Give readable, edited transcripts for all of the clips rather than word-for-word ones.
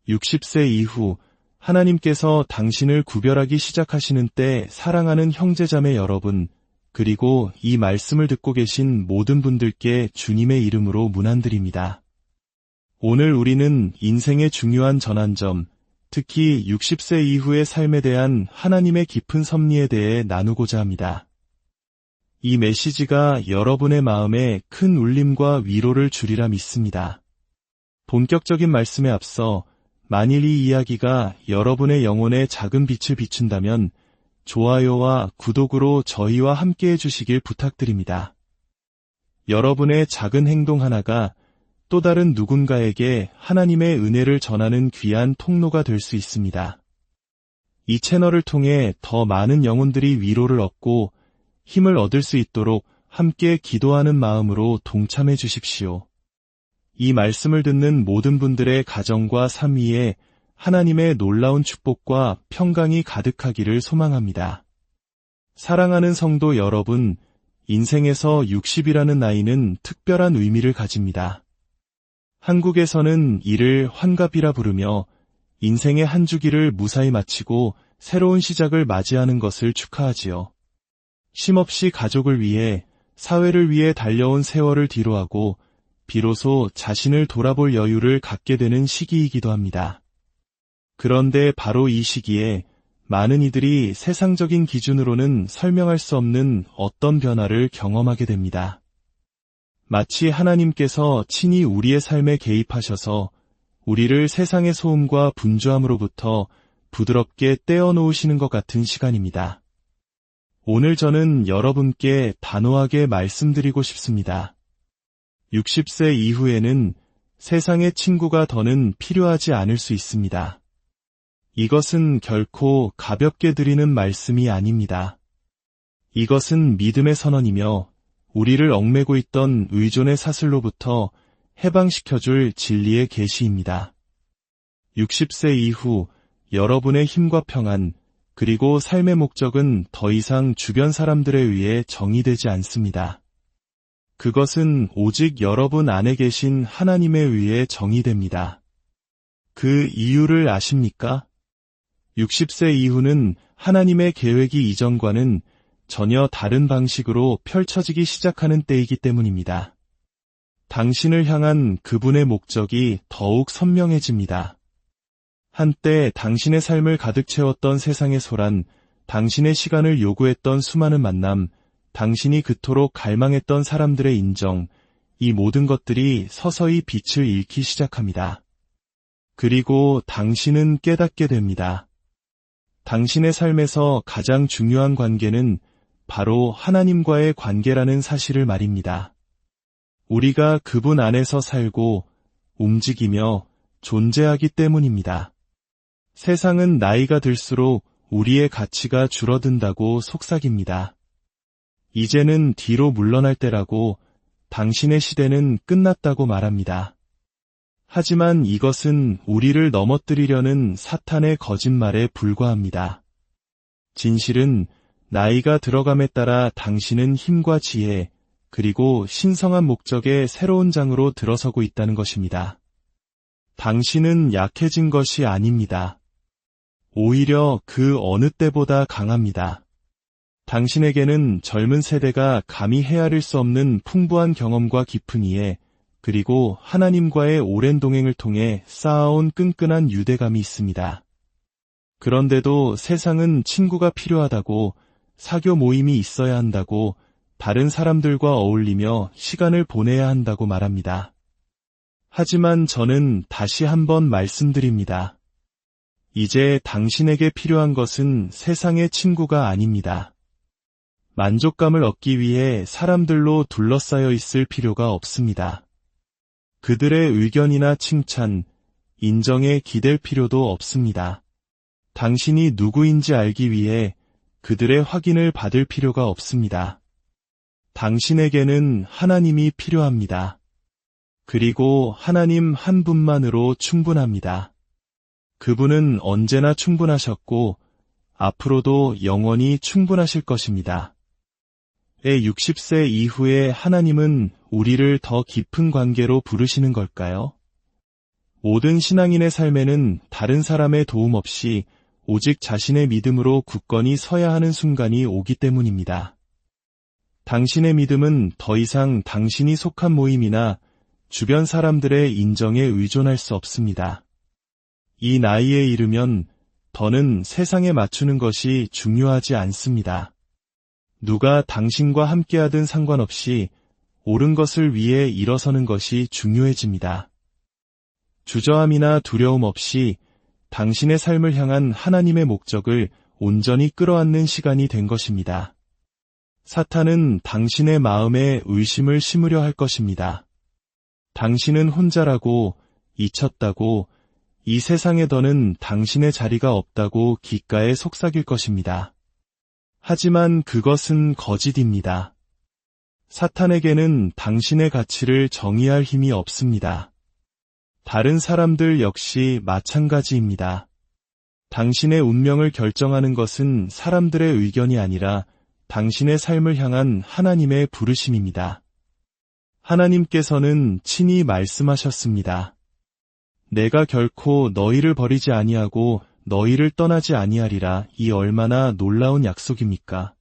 60세 이후 하나님께서 당신을 구별하기 시작하시는 때 사랑하는 형제자매 여러분, 그리고 이 말씀을 듣고 계신 모든 분들께 주님의 이름으로 문안드립니다. 오늘 우리는 인생의 중요한 전환점, 특히 60세 이후의 삶에 대한 하나님의 깊은 섭리에 대해 나누고자 합니다. 이 메시지가 여러분의 마음에 큰 울림과 위로를 주리라 믿습니다. 본격적인 말씀에 앞서 만일 이 이야기가 여러분의 영혼에 작은 빛을 비춘다면 좋아요와 구독으로 저희와 함께 해주시길 부탁드립니다. 여러분의 작은 행동 하나가 또 다른 누군가에게 하나님의 은혜를 전하는 귀한 통로가 될 수 있습니다. 이 채널을 통해 더 많은 영혼들이 위로를 얻고 힘을 얻을 수 있도록 함께 기도하는 마음으로 동참해 주십시오. 이 말씀을 듣는 모든 분들의 가정과 삶 위에 하나님의 놀라운 축복과 평강이 가득하기를 소망합니다. 사랑하는 성도 여러분, 인생에서 60이라는 나이는 특별한 의미를 가집니다. 한국에서는 이를 환갑이라 부르며 인생의 한 주기를 무사히 마치고 새로운 시작을 맞이하는 것을 축하하지요. 쉼없이 가족을 위해, 사회를 위해 달려온 세월을 뒤로하고 비로소 자신을 돌아볼 여유를 갖게 되는 시기이기도 합니다. 그런데 바로 이 시기에 많은 이들이 세상적인 기준으로는 설명할 수 없는 어떤 변화를 경험하게 됩니다. 마치 하나님께서 친히 우리의 삶에 개입하셔서 우리를 세상의 소음과 분주함으로부터 부드럽게 떼어놓으시는 것 같은 시간입니다. 오늘 저는 여러분께 단호하게 말씀드리고 싶습니다. 60세 이후에는 세상의 친구가 더는 필요하지 않을 수 있습니다. 이것은 결코 가볍게 드리는 말씀이 아닙니다. 이것은 믿음의 선언이며 우리를 얽매고 있던 의존의 사슬로부터 해방시켜줄 진리의 계시입니다. 60세 이후 여러분의 힘과 평안, 그리고 삶의 목적은 더 이상 주변 사람들에 의해 정의되지 않습니다. 그것은 오직 여러분 안에 계신 하나님에 의해 정의됩니다. 그 이유를 아십니까? 60세 이후는 하나님의 계획이 이전과는 전혀 다른 방식으로 펼쳐지기 시작하는 때이기 때문입니다. 당신을 향한 그분의 목적이 더욱 선명해집니다. 한때 당신의 삶을 가득 채웠던 세상의 소란, 당신의 시간을 요구했던 수많은 만남, 당신이 그토록 갈망했던 사람들의 인정, 이 모든 것들이 서서히 빛을 잃기 시작합니다. 그리고 당신은 깨닫게 됩니다. 당신의 삶에서 가장 중요한 관계는 바로 하나님과의 관계라는 사실을 말입니다. 우리가 그분 안에서 살고 움직이며 존재하기 때문입니다. 세상은 나이가 들수록 우리의 가치가 줄어든다고 속삭입니다. 이제는 뒤로 물러날 때라고, 당신의 시대는 끝났다고 말합니다. 하지만 이것은 우리를 넘어뜨리려는 사탄의 거짓말에 불과합니다. 진실은 나이가 들어감에 따라 당신은 힘과 지혜, 그리고 신성한 목적의 새로운 장으로 들어서고 있다는 것입니다. 당신은 약해진 것이 아닙니다. 오히려 그 어느 때보다 강합니다. 당신에게는 젊은 세대가 감히 헤아릴 수 없는 풍부한 경험과 깊은 이해, 그리고 하나님과의 오랜 동행을 통해 쌓아온 끈끈한 유대감이 있습니다. 그런데도 세상은 친구가 필요하다고, 사교 모임이 있어야 한다고, 다른 사람들과 어울리며 시간을 보내야 한다고 말합니다. 하지만 저는 다시 한번 말씀드립니다. 이제 당신에게 필요한 것은 세상의 친구가 아닙니다. 만족감을 얻기 위해 사람들로 둘러싸여 있을 필요가 없습니다. 그들의 의견이나 칭찬, 인정에 기댈 필요도 없습니다. 당신이 누구인지 알기 위해 그들의 확인을 받을 필요가 없습니다. 당신에게는 하나님이 필요합니다. 그리고 하나님 한 분만으로 충분합니다. 그분은 언제나 충분하셨고 앞으로도 영원히 충분하실 것입니다. 60세 이후에 하나님은 우리를 더 깊은 관계로 부르시는 걸까요? 모든 신앙인의 삶에는 다른 사람의 도움 없이 오직 자신의 믿음으로 굳건히 서야 하는 순간이 오기 때문입니다. 당신의 믿음은 더 이상 당신이 속한 모임이나 주변 사람들의 인정에 의존할 수 없습니다. 이 나이에 이르면 더는 세상에 맞추는 것이 중요하지 않습니다. 누가 당신과 함께하든 상관없이 옳은 것을 위해 일어서는 것이 중요해집니다. 주저함이나 두려움 없이 당신의 삶을 향한 하나님의 목적을 온전히 끌어안는 시간이 된 것입니다. 사탄은 당신의 마음에 의심을 심으려 할 것입니다. 당신은 혼자라고, 잊혔다고, 이 세상에 더는 당신의 자리가 없다고 귓가에 속삭일 것입니다. 하지만 그것은 거짓입니다. 사탄에게는 당신의 가치를 정의할 힘이 없습니다. 다른 사람들 역시 마찬가지입니다. 당신의 운명을 결정하는 것은 사람들의 의견이 아니라 당신의 삶을 향한 하나님의 부르심입니다. 하나님께서는 친히 말씀하셨습니다. 내가 결코 너희를 버리지 아니하고 너희를 떠나지 아니하리라. 이 얼마나 놀라운 약속입니까?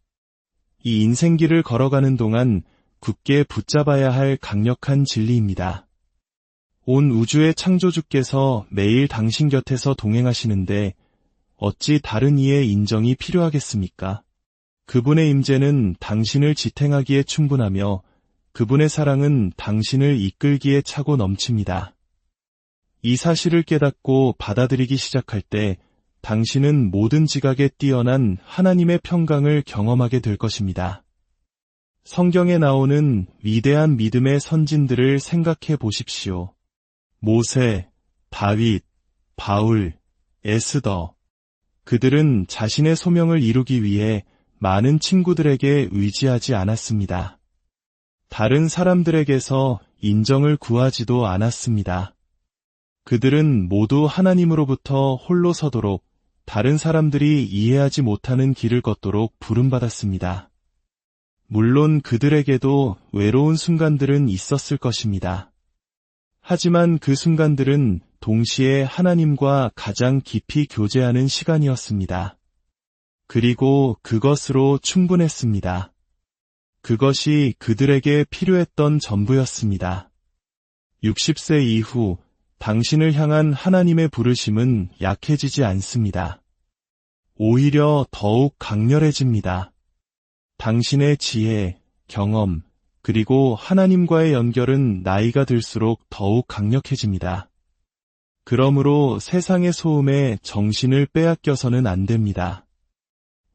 이 인생길을 걸어가는 동안 굳게 붙잡아야 할 강력한 진리입니다. 온 우주의 창조주께서 매일 당신 곁에서 동행하시는데 어찌 다른 이의 인정이 필요하겠습니까? 그분의 임재는 당신을 지탱하기에 충분하며 그분의 사랑은 당신을 이끌기에 차고 넘칩니다. 이 사실을 깨닫고 받아들이기 시작할 때 당신은 모든 지각에 뛰어난 하나님의 평강을 경험하게 될 것입니다. 성경에 나오는 위대한 믿음의 선진들을 생각해 보십시오. 모세, 다윗, 바울, 에스더. 그들은 자신의 소명을 이루기 위해 많은 친구들에게 의지하지 않았습니다. 다른 사람들에게서 인정을 구하지도 않았습니다. 그들은 모두 하나님으로부터 홀로 서도록 다른 사람들이 이해하지 못하는 길을 걷도록 부름받았습니다. 물론 그들에게도 외로운 순간들은 있었을 것입니다. 하지만 그 순간들은 동시에 하나님과 가장 깊이 교제하는 시간이었습니다. 그리고 그것으로 충분했습니다. 그것이 그들에게 필요했던 전부였습니다. 60세 이후 당신을 향한 하나님의 부르심은 약해지지 않습니다. 오히려 더욱 강렬해집니다. 당신의 지혜, 경험, 그리고 하나님과의 연결은 나이가 들수록 더욱 강력해집니다. 그러므로 세상의 소음에 정신을 빼앗겨서는 안 됩니다.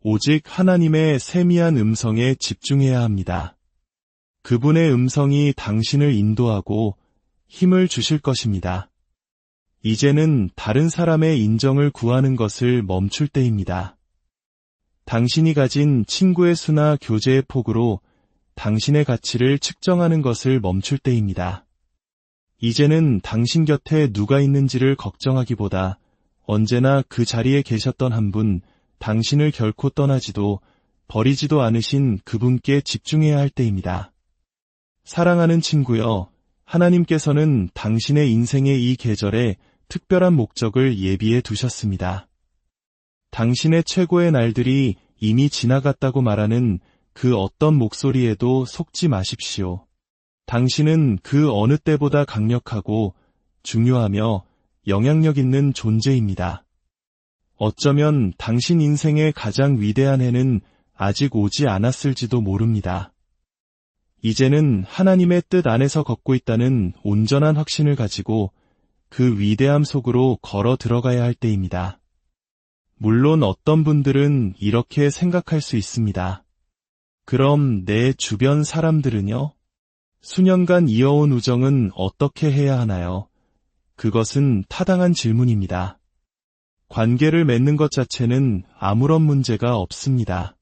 오직 하나님의 세미한 음성에 집중해야 합니다. 그분의 음성이 당신을 인도하고 힘을 주실 것입니다. 이제는 다른 사람의 인정을 구하는 것을 멈출 때입니다. 당신이 가진 친구의 수나 교제의 폭으로 당신의 가치를 측정하는 것을 멈출 때입니다. 이제는 당신 곁에 누가 있는지를 걱정하기보다 언제나 그 자리에 계셨던 한 분, 당신을 결코 떠나지도 버리지도 않으신 그분께 집중해야 할 때입니다. 사랑하는 친구여, 하나님께서는 당신의 인생의 이 계절에 특별한 목적을 예비해 두셨습니다. 당신의 최고의 날들이 이미 지나갔다고 말하는 그 어떤 목소리에도 속지 마십시오. 당신은 그 어느 때보다 강력하고 중요하며 영향력 있는 존재입니다. 어쩌면 당신 인생의 가장 위대한 해는 아직 오지 않았을지도 모릅니다. 이제는 하나님의 뜻 안에서 걷고 있다는 온전한 확신을 가지고 그 위대함 속으로 걸어 들어가야 할 때입니다. 물론 어떤 분들은 이렇게 생각할 수 있습니다. 그럼 내 주변 사람들은요? 수년간 이어온 우정은 어떻게 해야 하나요? 그것은 타당한 질문입니다. 관계를 맺는 것 자체는 아무런 문제가 없습니다.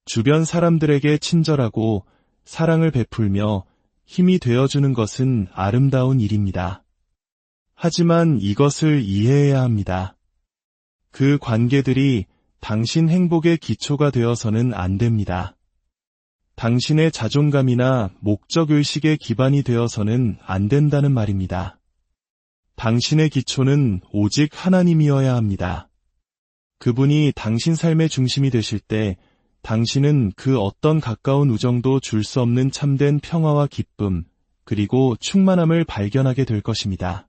주변 사람들에게 친절하고 사랑을 베풀며 힘이 되어주는 것은 아름다운 일입니다. 하지만 이것을 이해해야 합니다. 그 관계들이 당신 행복의 기초가 되어서는 안 됩니다. 당신의 자존감이나 목적의식의 기반이 되어서는 안 된다는 말입니다. 당신의 기초는 오직 하나님이어야 합니다. 그분이 당신 삶의 중심이 되실 때 당신은 그 어떤 가까운 우정도 줄 수 없는 참된 평화와 기쁨, 그리고 충만함을 발견하게 될 것입니다.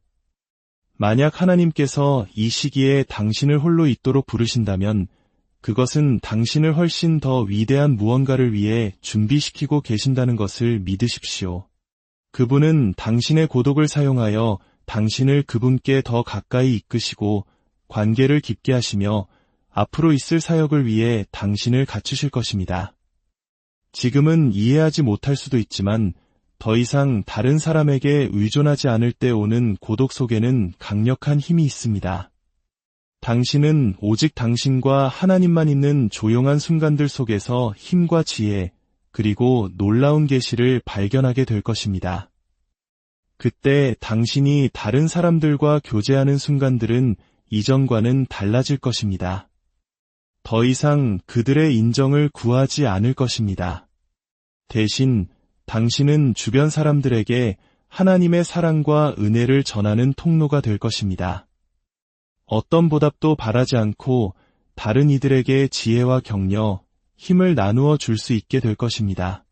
만약 하나님께서 이 시기에 당신을 홀로 있도록 부르신다면 그것은 당신을 훨씬 더 위대한 무언가를 위해 준비시키고 계신다는 것을 믿으십시오. 그분은 당신의 고독을 사용하여 당신을 그분께 더 가까이 이끄시고 관계를 깊게 하시며 앞으로 있을 사역을 위해 당신을 갖추실 것입니다. 지금은 이해하지 못할 수도 있지만 더 이상 다른 사람에게 의존하지 않을 때 오는 고독 속에는 강력한 힘이 있습니다. 당신은 오직 당신과 하나님만 있는 조용한 순간들 속에서 힘과 지혜, 그리고 놀라운 계시를 발견하게 될 것입니다. 그때 당신이 다른 사람들과 교제하는 순간들은 이전과는 달라질 것입니다. 더 이상 그들의 인정을 구하지 않을 것입니다. 대신 당신은 주변 사람들에게 하나님의 사랑과 은혜를 전하는 통로가 될 것입니다. 어떤 보답도 바라지 않고 다른 이들에게 지혜와 격려, 힘을 나누어 줄 수 있게 될 것입니다.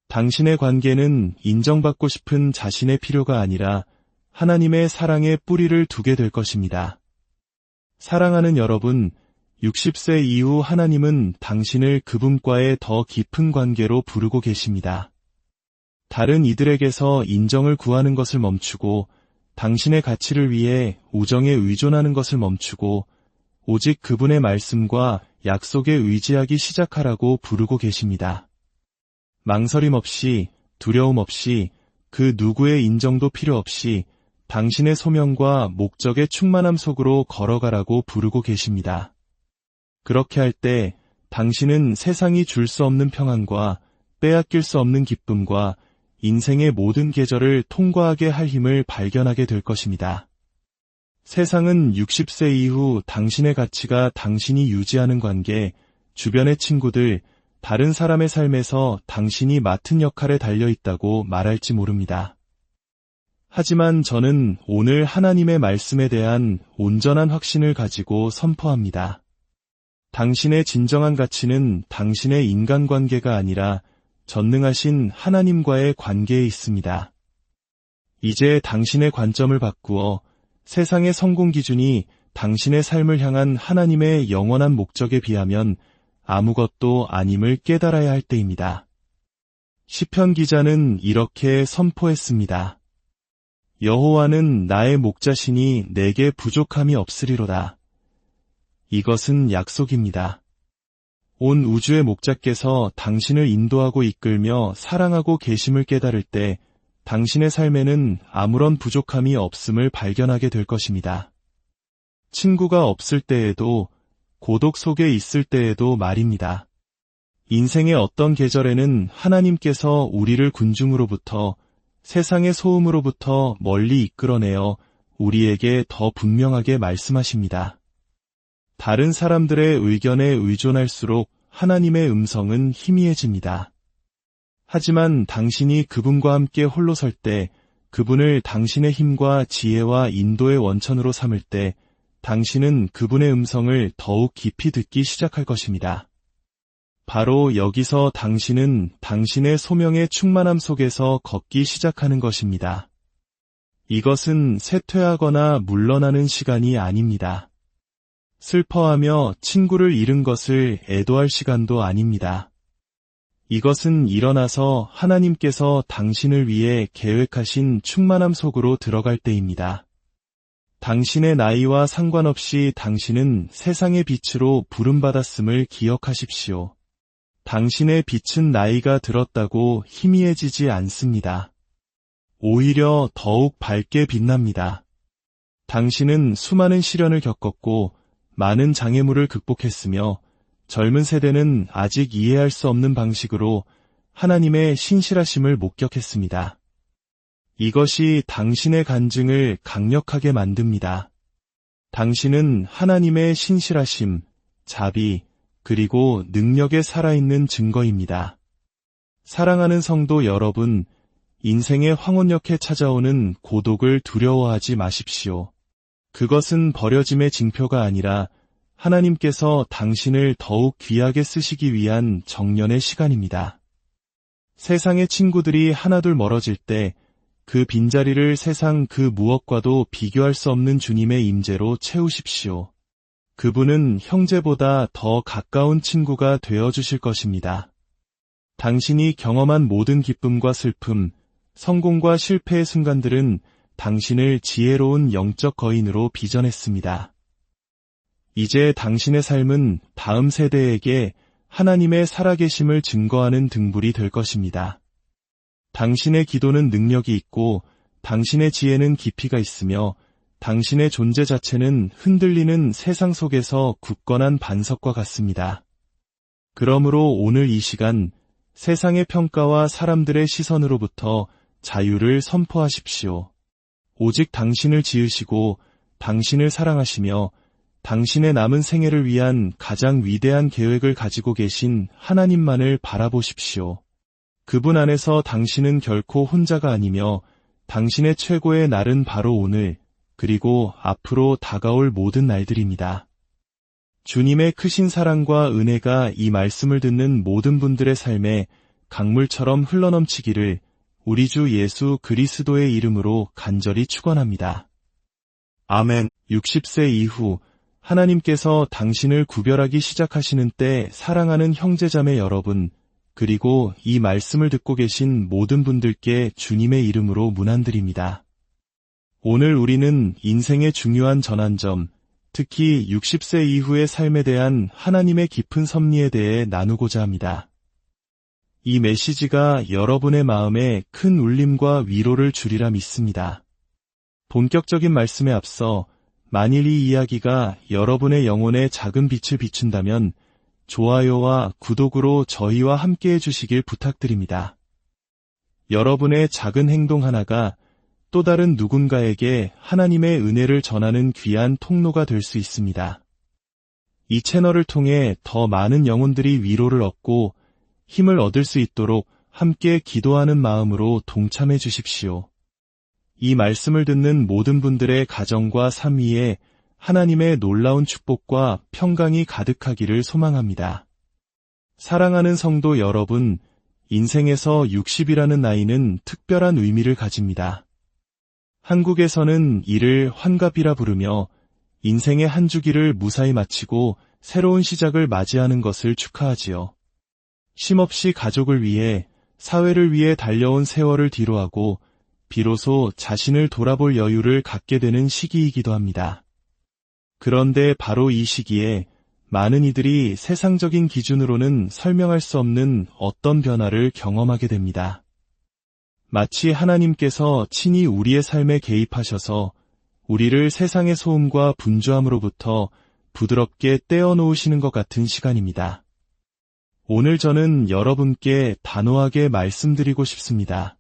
당신의 관계는 인정받고 싶은 자신의 필요가 아니라 하나님의 사랑에 뿌리를 두게 될 것입니다. 사랑하는 여러분, 60세 이후 하나님은 당신을 그분과의 더 깊은 관계로 부르고 계십니다. 다른 이들에게서 인정을 구하는 것을 멈추고 당신의 가치를 위해 우정에 의존하는 것을 멈추고 오직 그분의 말씀과 약속에 의지하기 시작하라고 부르고 계십니다. 망설임 없이, 두려움 없이, 그 누구의 인정도 필요 없이 당신의 소명과 목적의 충만함 속으로 걸어가라고 부르고 계십니다. 그렇게 할 때 당신은 세상이 줄 수 없는 평안과 빼앗길 수 없는 기쁨과 인생의 모든 계절을 통과하게 할 힘을 발견하게 될 것입니다. 세상은 60세 이후 당신의 가치가 당신이 유지하는 관계, 주변의 친구들, 다른 사람의 삶에서 당신이 맡은 역할에 달려있다고 말할지 모릅니다. 하지만 저는 오늘 하나님의 말씀에 대한 온전한 확신을 가지고 선포합니다. 당신의 진정한 가치는 당신의 인간관계가 아니라 전능하신 하나님과의 관계에 있습니다. 이제 당신의 관점을 바꾸어 세상의 성공 기준이 당신의 삶을 향한 하나님의 영원한 목적에 비하면 아무것도 아님을 깨달아야 할 때입니다. 시편 기자는 이렇게 선포했습니다. 여호와는 나의 목자시니 내게 부족함이 없으리로다. 이것은 약속입니다. 온 우주의 목자께서 당신을 인도하고 이끌며 사랑하고 계심을 깨달을 때 당신의 삶에는 아무런 부족함이 없음을 발견하게 될 것입니다. 친구가 없을 때에도 고독 속에 있을 때에도 말입니다. 인생의 어떤 계절에는 하나님께서 우리를 군중으로부터 세상의 소음으로부터 멀리 이끌어내어 우리에게 더 분명하게 말씀하십니다. 다른 사람들의 의견에 의존할수록 하나님의 음성은 희미해집니다. 하지만 당신이 그분과 함께 홀로 설 때, 그분을 당신의 힘과 지혜와 인도의 원천으로 삼을 때, 당신은 그분의 음성을 더욱 깊이 듣기 시작할 것입니다. 바로 여기서 당신은 당신의 소명의 충만함 속에서 걷기 시작하는 것입니다. 이것은 쇠퇴하거나 물러나는 시간이 아닙니다. 슬퍼하며 친구를 잃은 것을 애도할 시간도 아닙니다. 이것은 일어나서 하나님께서 당신을 위해 계획하신 충만함 속으로 들어갈 때입니다. 당신의 나이와 상관없이 당신은 세상의 빛으로 부름받았음을 기억하십시오. 당신의 빛은 나이가 들었다고 희미해지지 않습니다. 오히려 더욱 밝게 빛납니다. 당신은 수많은 시련을 겪었고 많은 장애물을 극복했으며 젊은 세대는 아직 이해할 수 없는 방식으로 하나님의 신실하심을 목격했습니다. 이것이 당신의 간증을 강력하게 만듭니다. 당신은 하나님의 신실하심, 자비, 그리고 능력에 살아있는 증거입니다. 사랑하는 성도 여러분, 인생의 황혼역에 찾아오는 고독을 두려워하지 마십시오. 그것은 버려짐의 징표가 아니라 하나님께서 당신을 더욱 귀하게 쓰시기 위한 정년의 시간입니다. 세상의 친구들이 하나둘 멀어질 때 그 빈자리를 세상 그 무엇과도 비교할 수 없는 주님의 임재로 채우십시오. 그분은 형제보다 더 가까운 친구가 되어주실 것입니다. 당신이 경험한 모든 기쁨과 슬픔, 성공과 실패의 순간들은 당신을 지혜로운 영적 거인으로 빚어냈습니다. 이제 당신의 삶은 다음 세대에게 하나님의 살아계심을 증거하는 등불이 될 것입니다. 당신의 기도는 능력이 있고 당신의 지혜는 깊이가 있으며 당신의 존재 자체는 흔들리는 세상 속에서 굳건한 반석과 같습니다. 그러므로 오늘 이 시간 세상의 평가와 사람들의 시선으로부터 자유를 선포하십시오. 오직 당신을 지으시고 당신을 사랑하시며 당신의 남은 생애를 위한 가장 위대한 계획을 가지고 계신 하나님만을 바라보십시오. 그분 안에서 당신은 결코 혼자가 아니며 당신의 최고의 날은 바로 오늘, 그리고 앞으로 다가올 모든 날들입니다. 주님의 크신 사랑과 은혜가 이 말씀을 듣는 모든 분들의 삶에 강물처럼 흘러넘치기를 우리 주 예수 그리스도의 이름으로 간절히 축원합니다. 아멘. 60세 이후 하나님께서 당신을 구별하기 시작하시는 때 사랑하는 형제자매 여러분, 그리고 이 말씀을 듣고 계신 모든 분들께 주님의 이름으로 문안드립니다. 오늘 우리는 인생의 중요한 전환점, 특히 60세 이후의 삶에 대한 하나님의 깊은 섭리에 대해 나누고자 합니다. 이 메시지가 여러분의 마음에 큰 울림과 위로를 주리라 믿습니다. 본격적인 말씀에 앞서 만일 이 이야기가 여러분의 영혼에 작은 빛을 비춘다면 좋아요와 구독으로 저희와 함께 해주시길 부탁드립니다. 여러분의 작은 행동 하나가 또 다른 누군가에게 하나님의 은혜를 전하는 귀한 통로가 될 수 있습니다. 이 채널을 통해 더 많은 영혼들이 위로를 얻고 힘을 얻을 수 있도록 함께 기도하는 마음으로 동참해 주십시오. 이 말씀을 듣는 모든 분들의 가정과 삶 위에 하나님의 놀라운 축복과 평강이 가득하기를 소망합니다. 사랑하는 성도 여러분, 인생에서 60이라는 나이는 특별한 의미를 가집니다. 한국에서는 이를 환갑이라 부르며 인생의 한 주기를 무사히 마치고 새로운 시작을 맞이하는 것을 축하하지요. 쉼없이 가족을 위해, 사회를 위해 달려온 세월을 뒤로하고 비로소 자신을 돌아볼 여유를 갖게 되는 시기이기도 합니다. 그런데 바로 이 시기에 많은 이들이 세상적인 기준으로는 설명할 수 없는 어떤 변화를 경험하게 됩니다. 마치 하나님께서 친히 우리의 삶에 개입하셔서 우리를 세상의 소음과 분주함으로부터 부드럽게 떼어놓으시는 것 같은 시간입니다. 오늘 저는 여러분께 단호하게 말씀드리고 싶습니다.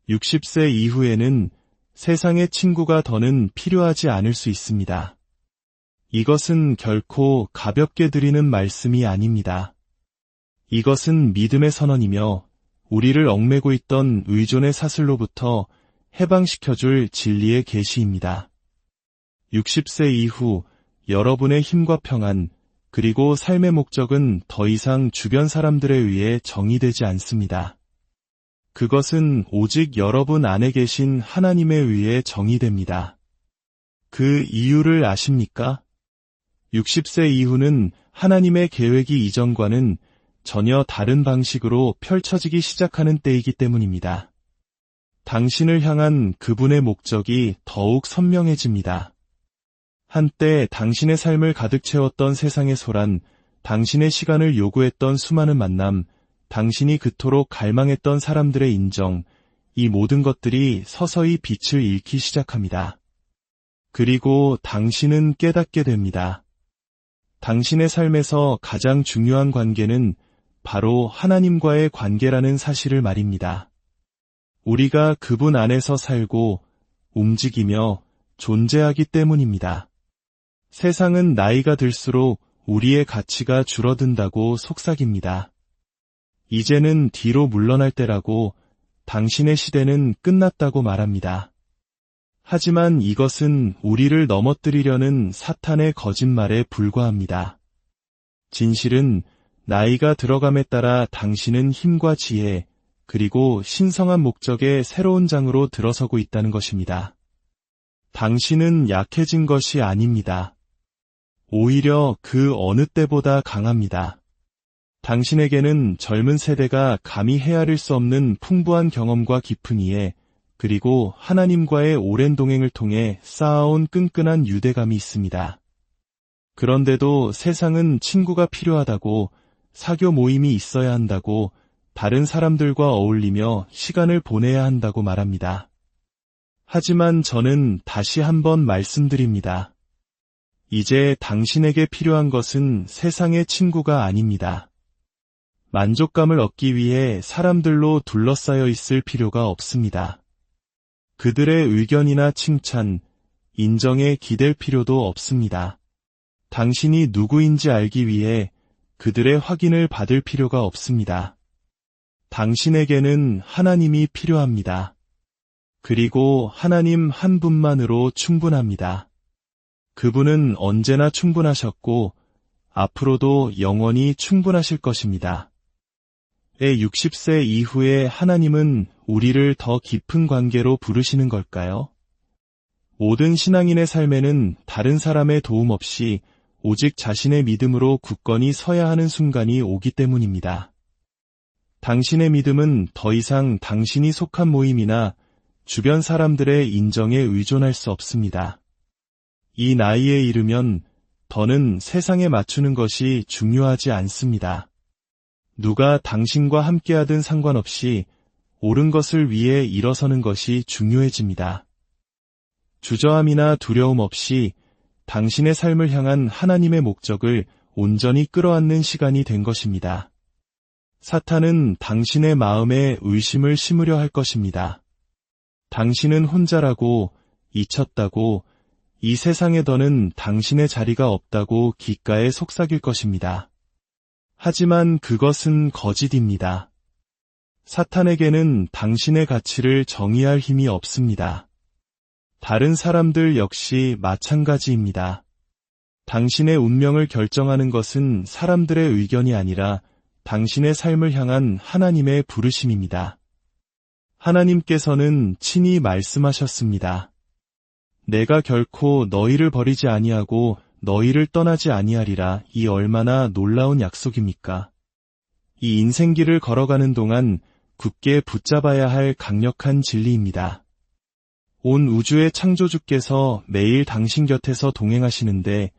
60세 이후에는 세상의 친구가 더는 필요하지 않을 수 있습니다. 이것은 결코 가볍게 드리는 말씀이 아닙니다. 이것은 믿음의 선언이며 우리를 얽매고 있던 의존의 사슬로부터 해방시켜줄 진리의 계시입니다. 60세 이후 여러분의 힘과 평안, 그리고 삶의 목적은 더 이상 주변 사람들에 의해 정의되지 않습니다. 그것은 오직 여러분 안에 계신 하나님에 의해 정의됩니다. 그 이유를 아십니까? 60세 이후는 하나님의 계획이 이전과는 전혀 다른 방식으로 펼쳐지기 시작하는 때이기 때문입니다. 당신을 향한 그분의 목적이 더욱 선명해집니다. 한때 당신의 삶을 가득 채웠던 세상의 소란, 당신의 시간을 요구했던 수많은 만남, 당신이 그토록 갈망했던 사람들의 인정, 이 모든 것들이 서서히 빛을 잃기 시작합니다. 그리고 당신은 깨닫게 됩니다. 당신의 삶에서 가장 중요한 관계는 바로 하나님과의 관계라는 사실을 말입니다. 우리가 그분 안에서 살고 움직이며 존재하기 때문입니다. 세상은 나이가 들수록 우리의 가치가 줄어든다고 속삭입니다. 이제는 뒤로 물러날 때라고, 당신의 시대는 끝났다고 말합니다. 하지만 이것은 우리를 넘어뜨리려는 사탄의 거짓말에 불과합니다. 진실은 나이가 들어감에 따라 당신은 힘과 지혜, 그리고 신성한 목적의 새로운 장으로 들어서고 있다는 것입니다. 당신은 약해진 것이 아닙니다. 오히려 그 어느 때보다 강합니다. 당신에게는 젊은 세대가 감히 헤아릴 수 없는 풍부한 경험과 깊은 이해, 그리고 하나님과의 오랜 동행을 통해 쌓아온 끈끈한 유대감이 있습니다. 그런데도 세상은 친구가 필요하다고, 사교 모임이 있어야 한다고, 다른 사람들과 어울리며 시간을 보내야 한다고 말합니다. 하지만 저는 다시 한번 말씀드립니다. 이제 당신에게 필요한 것은 세상의 친구가 아닙니다. 만족감을 얻기 위해 사람들로 둘러싸여 있을 필요가 없습니다. 그들의 의견이나 칭찬, 인정에 기댈 필요도 없습니다. 당신이 누구인지 알기 위해 그들의 확인을 받을 필요가 없습니다. 당신에게는 하나님이 필요합니다. 그리고 하나님 한 분만으로 충분합니다. 그분은 언제나 충분하셨고 앞으로도 영원히 충분하실 것입니다. 60세 이후에 하나님은 우리를 더 깊은 관계로 부르시는 걸까요? 모든 신앙인의 삶에는 다른 사람의 도움 없이 오직 자신의 믿음으로 굳건히 서야 하는 순간이 오기 때문입니다. 당신의 믿음은 더 이상 당신이 속한 모임이나 주변 사람들의 인정에 의존할 수 없습니다. 이 나이에 이르면 더는 세상에 맞추는 것이 중요하지 않습니다. 누가 당신과 함께하든 상관없이 옳은 것을 위해 일어서는 것이 중요해집니다. 주저함이나 두려움 없이 당신의 삶을 향한 하나님의 목적을 온전히 끌어안는 시간이 된 것입니다. 사탄은 당신의 마음에 의심을 심으려 할 것입니다. 당신은 혼자라고, 잊혔다고, 이 세상에 더는 당신의 자리가 없다고 귓가에 속삭일 것입니다. 하지만 그것은 거짓입니다. 사탄에게는 당신의 가치를 정의할 힘이 없습니다. 다른 사람들 역시 마찬가지입니다. 당신의 운명을 결정하는 것은 사람들의 의견이 아니라 당신의 삶을 향한 하나님의 부르심입니다. 하나님께서는 친히 말씀하셨습니다. 내가 결코 너희를 버리지 아니하고 너희를 떠나지 아니하리라. 이 얼마나 놀라운 약속입니까? 이 인생길을 걸어가는 동안 굳게 붙잡아야 할 강력한 진리입니다. 온 우주의 창조주께서 매일 당신 곁에서 동행하시는데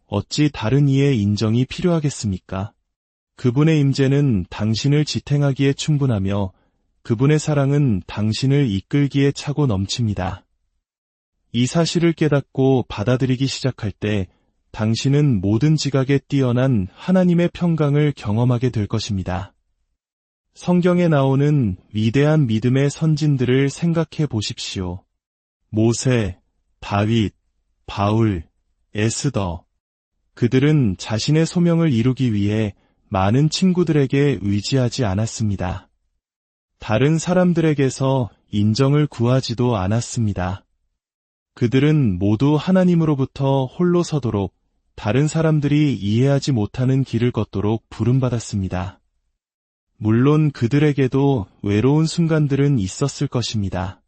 어찌 다른 이의 인정이 필요하겠습니까? 그분의 임재는 당신을 지탱하기에 충분하며 그분의 사랑은 당신을 이끌기에 차고 넘칩니다. 이 사실을 깨닫고 받아들이기 시작할 때 당신은 모든 지각에 뛰어난 하나님의 평강을 경험하게 될 것입니다. 성경에 나오는 위대한 믿음의 선진들을 생각해 보십시오. 모세, 다윗, 바울, 에스더. 그들은 자신의 소명을 이루기 위해 많은 친구들에게 의지하지 않았습니다. 다른 사람들에게서 인정을 구하지도 않았습니다. 그들은 모두 하나님으로부터 홀로 서도록 다른 사람들이 이해하지 못하는 길을 걷도록 부름받았습니다. 물론 그들에게도 외로운 순간들은 있었을 것입니다.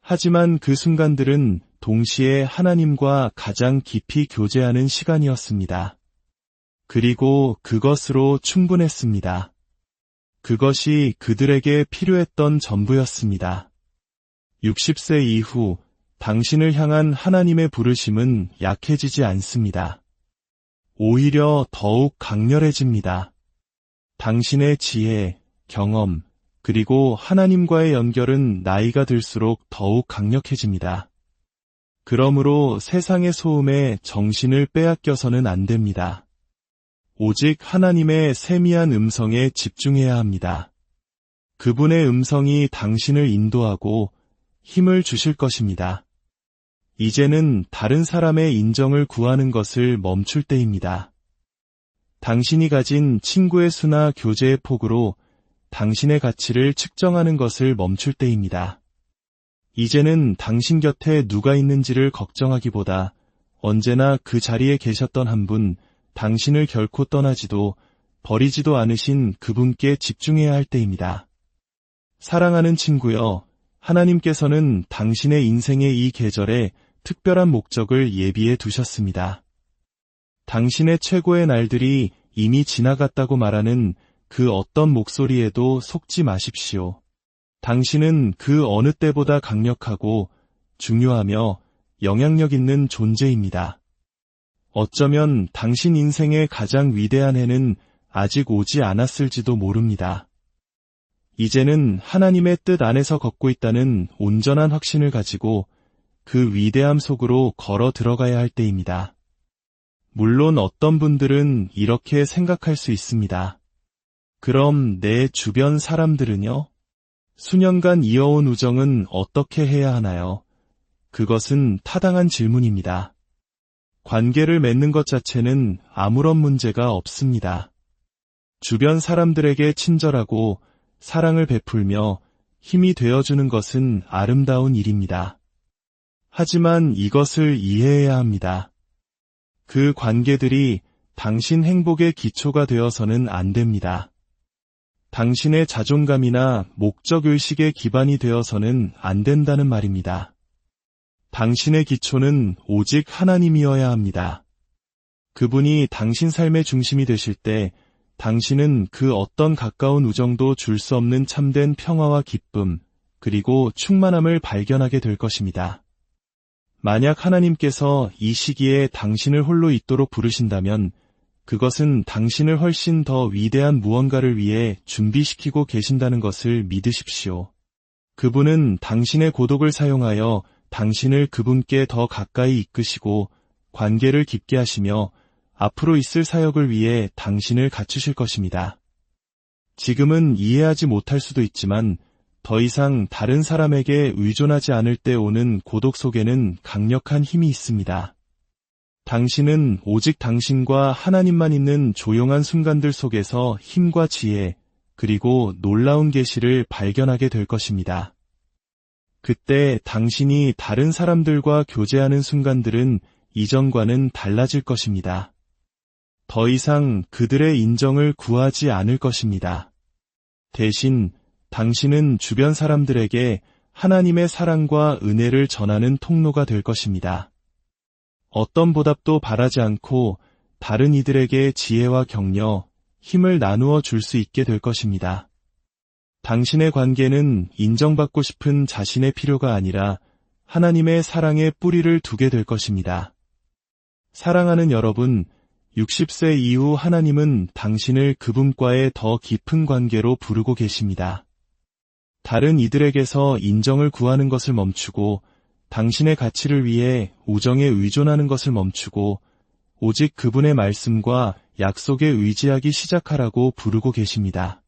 하지만 그 순간들은 동시에 하나님과 가장 깊이 교제하는 시간이었습니다. 그리고 그것으로 충분했습니다. 그것이 그들에게 필요했던 전부였습니다. 60세 이후 당신을 향한 하나님의 부르심은 약해지지 않습니다. 오히려 더욱 강렬해집니다. 당신의 지혜, 경험, 그리고 하나님과의 연결은 나이가 들수록 더욱 강력해집니다. 그러므로 세상의 소음에 정신을 빼앗겨서는 안 됩니다. 오직 하나님의 세미한 음성에 집중해야 합니다. 그분의 음성이 당신을 인도하고 힘을 주실 것입니다. 이제는 다른 사람의 인정을 구하는 것을 멈출 때입니다. 당신이 가진 친구의 수나 교제의 폭으로 당신의 가치를 측정하는 것을 멈출 때입니다. 이제는 당신 곁에 누가 있는지를 걱정하기보다 언제나 그 자리에 계셨던 한 분, 당신을 결코 떠나지도 버리지도 않으신 그분께 집중해야 할 때입니다. 사랑하는 친구여, 하나님께서는 당신의 인생의 이 계절에 특별한 목적을 예비해 두셨습니다. 당신의 최고의 날들이 이미 지나갔다고 말하는 그 어떤 목소리에도 속지 마십시오. 당신은 그 어느 때보다 강력하고 중요하며 영향력 있는 존재입니다. 어쩌면 당신 인생의 가장 위대한 해는 아직 오지 않았을지도 모릅니다. 이제는 하나님의 뜻 안에서 걷고 있다는 온전한 확신을 가지고 그 위대함 속으로 걸어 들어가야 할 때입니다. 물론 어떤 분들은 이렇게 생각할 수 있습니다. 그럼 내 주변 사람들은요? 수년간 이어온 우정은 어떻게 해야 하나요? 그것은 타당한 질문입니다. 관계를 맺는 것 자체는 아무런 문제가 없습니다. 주변 사람들에게 친절하고 사랑을 베풀며 힘이 되어주는 것은 아름다운 일입니다. 하지만 이것을 이해해야 합니다. 그 관계들이 당신 행복의 기초가 되어서는 안 됩니다. 당신의 자존감이나 목적의식의 기반이 되어서는 안 된다는 말입니다. 당신의 기초는 오직 하나님이어야 합니다. 그분이 당신 삶의 중심이 되실 때 당신은 그 어떤 가까운 우정도 줄 수 없는 참된 평화와 기쁨, 그리고 충만함을 발견하게 될 것입니다. 만약 하나님께서 이 시기에 당신을 홀로 있도록 부르신다면 그것은 당신을 훨씬 더 위대한 무언가를 위해 준비시키고 계신다는 것을 믿으십시오. 그분은 당신의 고독을 사용하여 당신을 그분께 더 가까이 이끄시고 관계를 깊게 하시며 앞으로 있을 사역을 위해 당신을 갖추실 것입니다. 지금은 이해하지 못할 수도 있지만 더 이상 다른 사람에게 의존하지 않을 때 오는 고독 속에는 강력한 힘이 있습니다. 당신은 오직 당신과 하나님만 있는 조용한 순간들 속에서 힘과 지혜, 그리고 놀라운 계시를 발견하게 될 것입니다. 그때 당신이 다른 사람들과 교제하는 순간들은 이전과는 달라질 것입니다. 더 이상 그들의 인정을 구하지 않을 것입니다. 대신 당신은 주변 사람들에게 하나님의 사랑과 은혜를 전하는 통로가 될 것입니다. 어떤 보답도 바라지 않고 다른 이들에게 지혜와 격려, 힘을 나누어 줄 수 있게 될 것입니다. 당신의 관계는 인정받고 싶은 자신의 필요가 아니라 하나님의 사랑에 뿌리를 두게 될 것입니다. 사랑하는 여러분, 60세 이후 하나님은 당신을 그분과의 더 깊은 관계로 부르고 계십니다. 다른 이들에게서 인정을 구하는 것을 멈추고 당신의 가치를 위해 우정에 의존하는 것을 멈추고 오직 그분의 말씀과 약속에 의지하기 시작하라고 부르고 계십니다.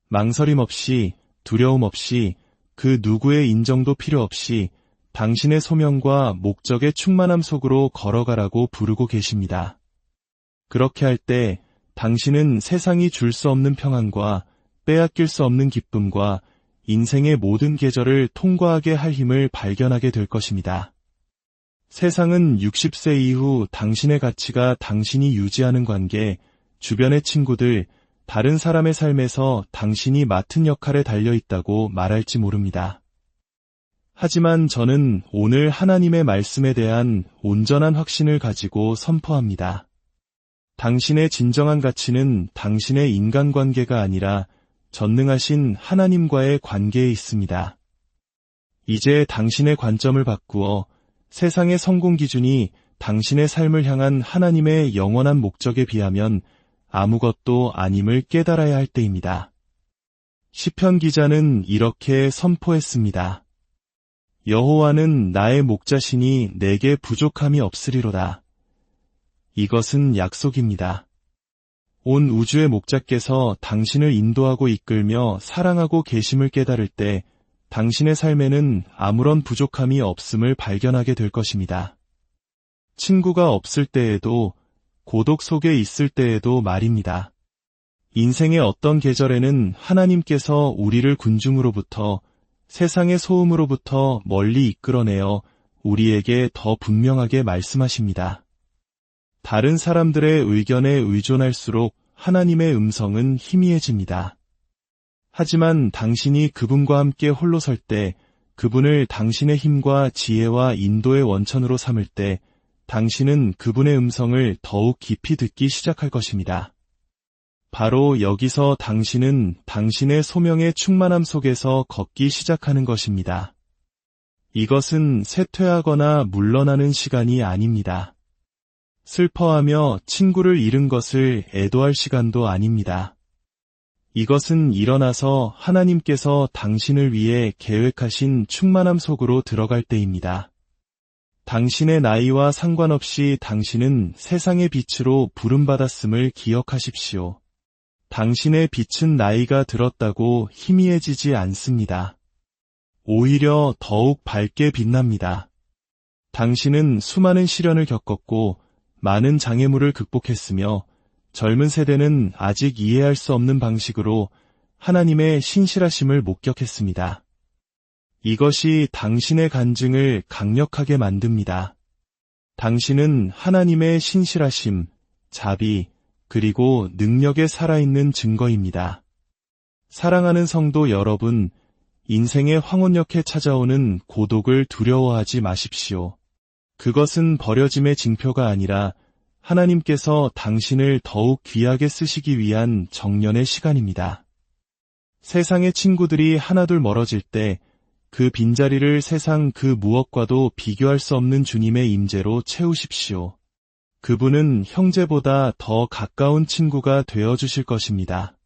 망설임 없이, 두려움 없이, 그 누구의 인정도 필요 없이 당신의 소명과 목적의 충만함 속으로 걸어가라고 부르고 계십니다. 그렇게 할 때 당신은 세상이 줄 수 없는 평안과 빼앗길 수 없는 기쁨과 인생의 모든 계절을 통과하게 할 힘을 발견하게 될 것입니다. 세상은 60세 이후 당신의 가치가 당신이 유지하는 관계, 주변의 친구들, 다른 사람의 삶에서 당신이 맡은 역할에 달려있다고 말할지 모릅니다. 하지만 저는 오늘 하나님의 말씀에 대한 온전한 확신을 가지고 선포합니다. 당신의 진정한 가치는 당신의 인간관계가 아니라 전능하신 하나님과의 관계에 있습니다. 이제 당신의 관점을 바꾸어 세상의 성공 기준이 당신의 삶을 향한 하나님의 영원한 목적에 비하면 아무것도 아님을 깨달아야 할 때입니다. 시편 기자는 이렇게 선포했습니다. 여호와는 나의 목자시니 내게 부족함이 없으리로다. 이것은 약속입니다. 온 우주의 목자께서 당신을 인도하고 이끌며 사랑하고 계심을 깨달을 때 당신의 삶에는 아무런 부족함이 없음을 발견하게 될 것입니다. 친구가 없을 때에도 고독 속에 있을 때에도 말입니다. 인생의 어떤 계절에는 하나님께서 우리를 군중으로부터, 세상의 소음으로부터 멀리 이끌어내어 우리에게 더 분명하게 말씀하십니다. 다른 사람들의 의견에 의존할수록 하나님의 음성은 희미해집니다. 하지만 당신이 그분과 함께 홀로 설 때, 그분을 당신의 힘과 지혜와 인도의 원천으로 삼을 때, 당신은 그분의 음성을 더욱 깊이 듣기 시작할 것입니다. 바로 여기서 당신은 당신의 소명의 충만함 속에서 걷기 시작하는 것입니다. 이것은 쇠퇴하거나 물러나는 시간이 아닙니다. 슬퍼하며 친구를 잃은 것을 애도할 시간도 아닙니다. 이것은 일어나서 하나님께서 당신을 위해 계획하신 충만함 속으로 들어갈 때입니다. 당신의 나이와 상관없이 당신은 세상의 빛으로 부름받았음을 기억하십시오. 당신의 빛은 나이가 들었다고 희미해지지 않습니다. 오히려 더욱 밝게 빛납니다. 당신은 수많은 시련을 겪었고 많은 장애물을 극복했으며 젊은 세대는 아직 이해할 수 없는 방식으로 하나님의 신실하심을 목격했습니다. 이것이 당신의 간증을 강력하게 만듭니다. 당신은 하나님의 신실하심, 자비, 그리고 능력에 살아있는 증거입니다. 사랑하는 성도 여러분, 인생의 황혼역에 찾아오는 고독을 두려워하지 마십시오. 그것은 버려짐의 징표가 아니라 하나님께서 당신을 더욱 귀하게 쓰시기 위한 정년의 시간입니다. 세상의 친구들이 하나둘 멀어질 때 그 빈자리를 세상 그 무엇과도 비교할 수 없는 주님의 임재로 채우십시오. 그분은 형제보다 더 가까운 친구가 되어주실 것입니다.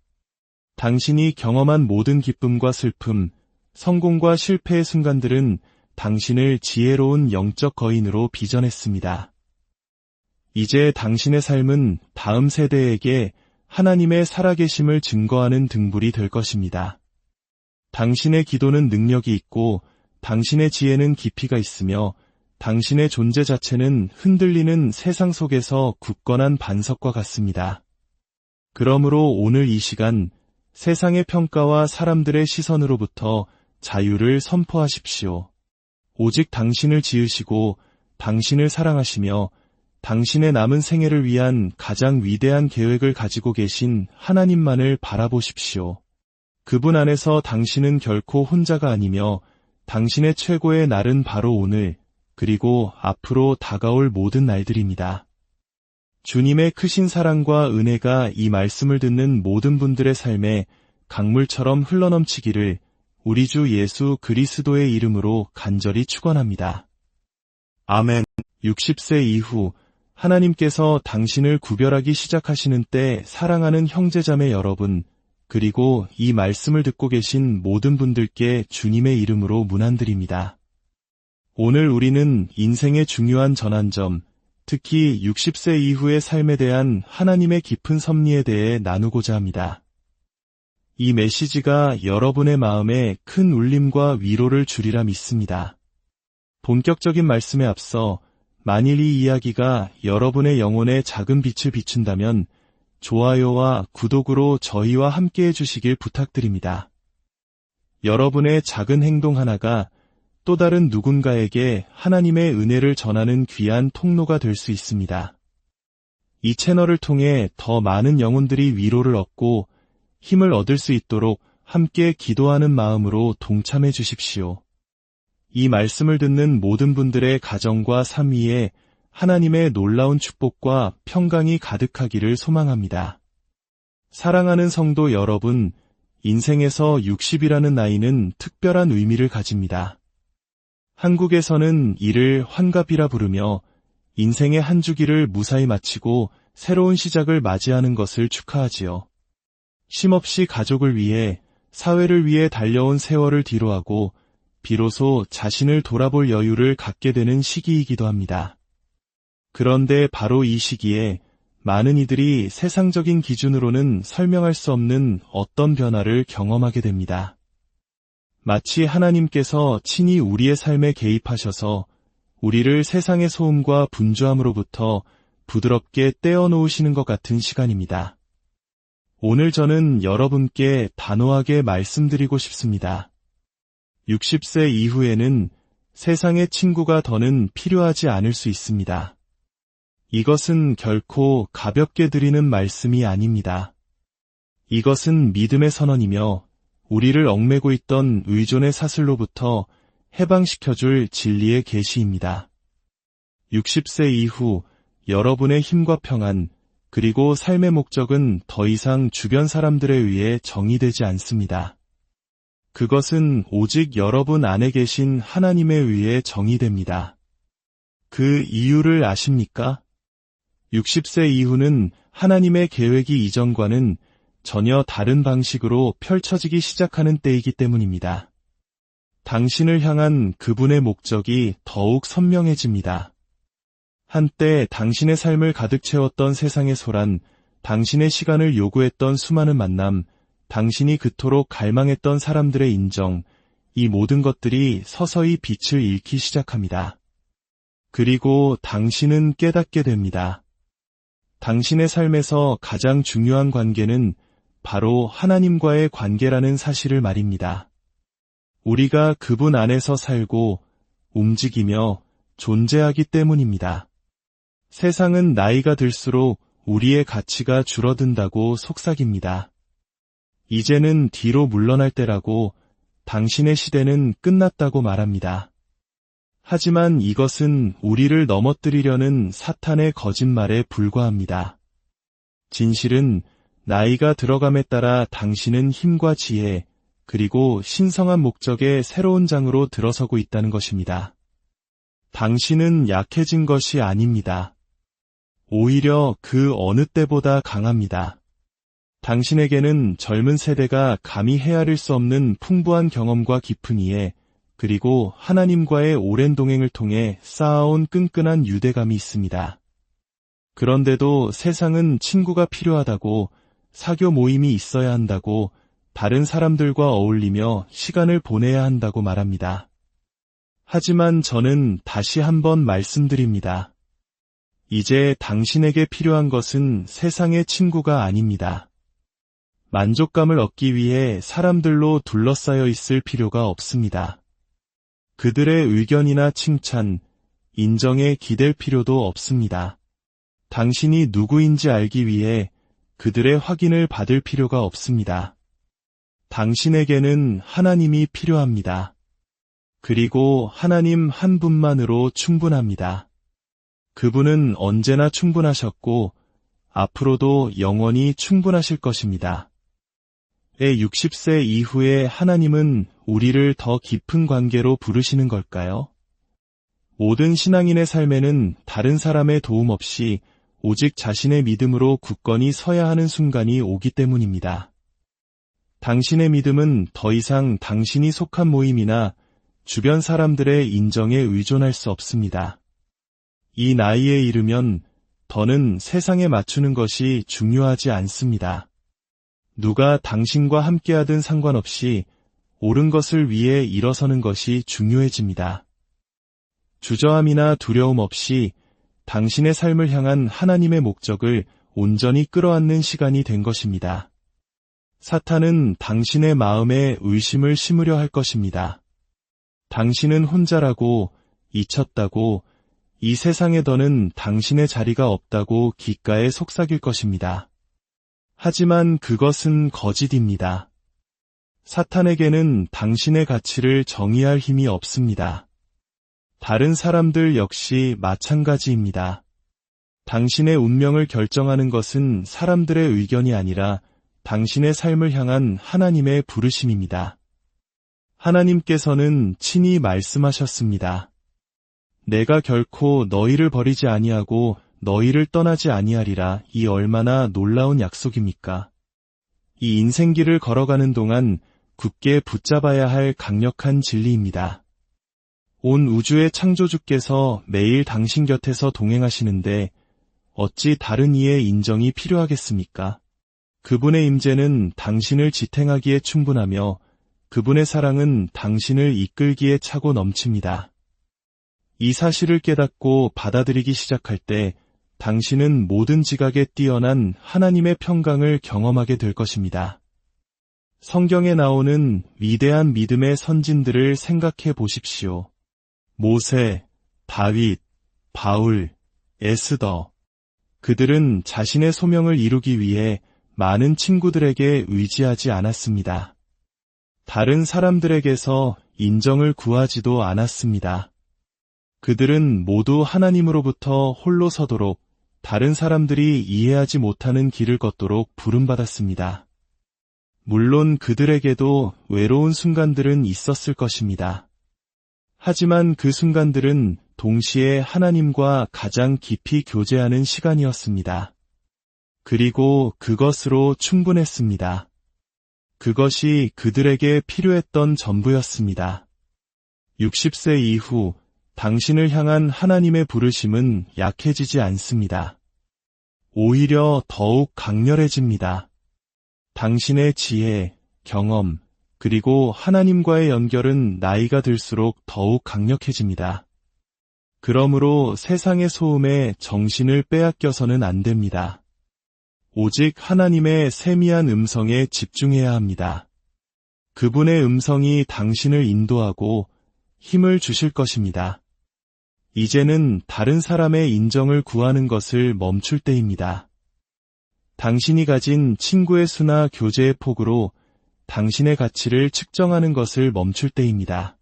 당신이 경험한 모든 기쁨과 슬픔, 성공과 실패의 순간들은 당신을 지혜로운 영적 거인으로 빚어냈습니다. 이제 당신의 삶은 다음 세대에게 하나님의 살아계심을 증거하는 등불이 될 것입니다. 당신의 기도는 능력이 있고 당신의 지혜는 깊이가 있으며 당신의 존재 자체는 흔들리는 세상 속에서 굳건한 반석과 같습니다. 그러므로 오늘 이 시간 세상의 평가와 사람들의 시선으로부터 자유를 선포하십시오. 오직 당신을 지으시고 당신을 사랑하시며 당신의 남은 생애를 위한 가장 위대한 계획을 가지고 계신 하나님만을 바라보십시오. 그분 안에서 당신은 결코 혼자가 아니며 당신의 최고의 날은 바로 오늘, 그리고 앞으로 다가올 모든 날들입니다. 주님의 크신 사랑과 은혜가 이 말씀을 듣는 모든 분들의 삶에 강물처럼 흘러넘치기를 우리 주 예수 그리스도의 이름으로 간절히 축원합니다. 아멘. 60세 이후 하나님께서 당신을 구별하기 시작하시는 때 사랑하는 형제자매 여러분, 그리고 이 말씀을 듣고 계신 모든 분들께 주님의 이름으로 문안드립니다. 오늘 우리는 인생의 중요한 전환점, 특히 60세 이후의 삶에 대한 하나님의 깊은 섭리에 대해 나누고자 합니다. 이 메시지가 여러분의 마음에 큰 울림과 위로를 주리라 믿습니다. 본격적인 말씀에 앞서 만일 이 이야기가 여러분의 영혼에 작은 빛을 비춘다면 좋아요와 구독으로 저희와 함께 해주시길 부탁드립니다. 여러분의 작은 행동 하나가 또 다른 누군가에게 하나님의 은혜를 전하는 귀한 통로가 될 수 있습니다. 이 채널을 통해 더 많은 영혼들이 위로를 얻고 힘을 얻을 수 있도록 함께 기도하는 마음으로 동참해 주십시오. 이 말씀을 듣는 모든 분들의 가정과 삶 위에 하나님의 놀라운 축복과 평강이 가득하기를 소망합니다. 사랑하는 성도 여러분, 인생에서 60이라는 나이는 특별한 의미를 가집니다. 한국에서는 이를 환갑이라 부르며 인생의 한 주기를 무사히 마치고 새로운 시작을 맞이하는 것을 축하하지요. 쉼없이 가족을 위해, 사회를 위해 달려온 세월을 뒤로하고 비로소 자신을 돌아볼 여유를 갖게 되는 시기이기도 합니다. 그런데 바로 이 시기에 많은 이들이 세상적인 기준으로는 설명할 수 없는 어떤 변화를 경험하게 됩니다. 마치 하나님께서 친히 우리의 삶에 개입하셔서 우리를 세상의 소음과 분주함으로부터 부드럽게 떼어놓으시는 것 같은 시간입니다. 오늘 저는 여러분께 단호하게 말씀드리고 싶습니다. 60세 이후에는 세상의 친구가 더는 필요하지 않을 수 있습니다. 이것은 결코 가볍게 드리는 말씀이 아닙니다. 이것은 믿음의 선언이며 우리를 얽매고 있던 의존의 사슬로부터 해방시켜줄 진리의 계시입니다. 60세 이후 여러분의 힘과 평안, 그리고 삶의 목적은 더 이상 주변 사람들에 의해 정의되지 않습니다. 그것은 오직 여러분 안에 계신 하나님에 의해 정의됩니다. 그 이유를 아십니까? 60세 이후는 하나님의 계획이 이전과는 전혀 다른 방식으로 펼쳐지기 시작하는 때이기 때문입니다. 당신을 향한 그분의 목적이 더욱 선명해집니다. 한때 당신의 삶을 가득 채웠던 세상의 소란, 당신의 시간을 요구했던 수많은 만남, 당신이 그토록 갈망했던 사람들의 인정, 이 모든 것들이 서서히 빛을 잃기 시작합니다. 그리고 당신은 깨닫게 됩니다. 당신의 삶에서 가장 중요한 관계는 바로 하나님과의 관계라는 사실을 말입니다. 우리가 그분 안에서 살고 움직이며 존재하기 때문입니다. 세상은 나이가 들수록 우리의 가치가 줄어든다고 속삭입니다. 이제는 뒤로 물러날 때라고, 당신의 시대는 끝났다고 말합니다. 하지만 이것은 우리를 넘어뜨리려는 사탄의 거짓말에 불과합니다. 진실은 나이가 들어감에 따라 당신은 힘과 지혜, 그리고 신성한 목적의 새로운 장으로 들어서고 있다는 것입니다. 당신은 약해진 것이 아닙니다. 오히려 그 어느 때보다 강합니다. 당신에게는 젊은 세대가 감히 헤아릴 수 없는 풍부한 경험과 깊은 이해, 그리고 하나님과의 오랜 동행을 통해 쌓아온 끈끈한 유대감이 있습니다. 그런데도 세상은 친구가 필요하다고, 사교 모임이 있어야 한다고, 다른 사람들과 어울리며 시간을 보내야 한다고 말합니다. 하지만 저는 다시 한번 말씀드립니다. 이제 당신에게 필요한 것은 세상의 친구가 아닙니다. 만족감을 얻기 위해 사람들로 둘러싸여 있을 필요가 없습니다. 그들의 의견이나 칭찬, 인정에 기댈 필요도 없습니다. 당신이 누구인지 알기 위해 그들의 확인을 받을 필요가 없습니다. 당신에게는 하나님이 필요합니다. 그리고 하나님 한 분만으로 충분합니다. 그분은 언제나 충분하셨고 앞으로도 영원히 충분하실 것입니다. 60세 이후에 하나님은 우리를 더 깊은 관계로 부르시는 걸까요? 모든 신앙인의 삶에는 다른 사람의 도움 없이 오직 자신의 믿음으로 굳건히 서야 하는 순간이 오기 때문입니다. 당신의 믿음은 더 이상 당신이 속한 모임이나 주변 사람들의 인정에 의존할 수 없습니다. 이 나이에 이르면 더는 세상에 맞추는 것이 중요하지 않습니다. 누가 당신과 함께하든 상관없이 옳은 것을 위해 일어서는 것이 중요해집니다. 주저함이나 두려움 없이 당신의 삶을 향한 하나님의 목적을 온전히 끌어안는 시간이 된 것입니다. 사탄은 당신의 마음에 의심을 심으려 할 것입니다. 당신은 혼자라고, 잊혔다고, 이 세상에 더는 당신의 자리가 없다고 귓가에 속삭일 것입니다. 하지만 그것은 거짓입니다. 사탄에게는 당신의 가치를 정의할 힘이 없습니다. 다른 사람들 역시 마찬가지입니다. 당신의 운명을 결정하는 것은 사람들의 의견이 아니라 당신의 삶을 향한 하나님의 부르심입니다. 하나님께서는 친히 말씀하셨습니다. 내가 결코 너희를 버리지 아니하고 너희를 떠나지 아니하리라. 이 얼마나 놀라운 약속입니까? 이 인생길을 걸어가는 동안 굳게 붙잡아야 할 강력한 진리입니다. 온 우주의 창조주께서 매일 당신 곁에서 동행하시는데 어찌 다른 이의 인정이 필요하겠습니까? 그분의 임재는 당신을 지탱하기에 충분하며 그분의 사랑은 당신을 이끌기에 차고 넘칩니다. 이 사실을 깨닫고 받아들이기 시작할 때 당신은 모든 지각에 뛰어난 하나님의 평강을 경험하게 될 것입니다. 성경에 나오는 위대한 믿음의 선진들을 생각해 보십시오. 모세, 다윗, 바울, 에스더. 그들은 자신의 소명을 이루기 위해 많은 친구들에게 의지하지 않았습니다. 다른 사람들에게서 인정을 구하지도 않았습니다. 그들은 모두 하나님으로부터 홀로 서도록 다른 사람들이 이해하지 못하는 길을 걷도록 부름받았습니다. 물론 그들에게도 외로운 순간들은 있었을 것입니다. 하지만 그 순간들은 동시에 하나님과 가장 깊이 교제하는 시간이었습니다. 그리고 그것으로 충분했습니다. 그것이 그들에게 필요했던 전부였습니다. 60세 이후 당신을 향한 하나님의 부르심은 약해지지 않습니다. 오히려 더욱 강렬해집니다. 당신의 지혜, 경험, 그리고 하나님과의 연결은 나이가 들수록 더욱 강력해집니다. 그러므로 세상의 소음에 정신을 빼앗겨서는 안 됩니다. 오직 하나님의 세미한 음성에 집중해야 합니다. 그분의 음성이 당신을 인도하고 힘을 주실 것입니다. 이제는 다른 사람의 인정을 구하는 것을 멈출 때입니다. 당신이 가진 친구의 수나 교제의 폭으로 당신의 가치를 측정하는 것을 멈출 때입니다.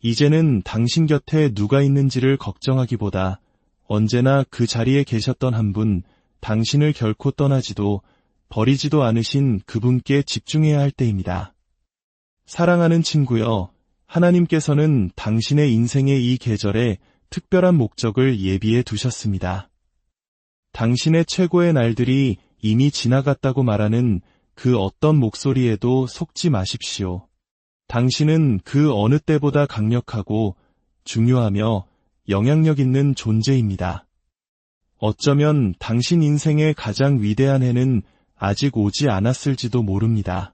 이제는 당신 곁에 누가 있는지를 걱정하기보다 언제나 그 자리에 계셨던 한 분, 당신을 결코 떠나지도 버리지도 않으신 그분께 집중해야 할 때입니다. 사랑하는 친구여, 하나님께서는 당신의 인생의 이 계절에 특별한 목적을 예비해 두셨습니다. 당신의 최고의 날들이 이미 지나갔다고 말하는 그 어떤 목소리에도 속지 마십시오. 당신은 그 어느 때보다 강력하고 중요하며 영향력 있는 존재입니다. 어쩌면 당신 인생의 가장 위대한 해는 아직 오지 않았을지도 모릅니다.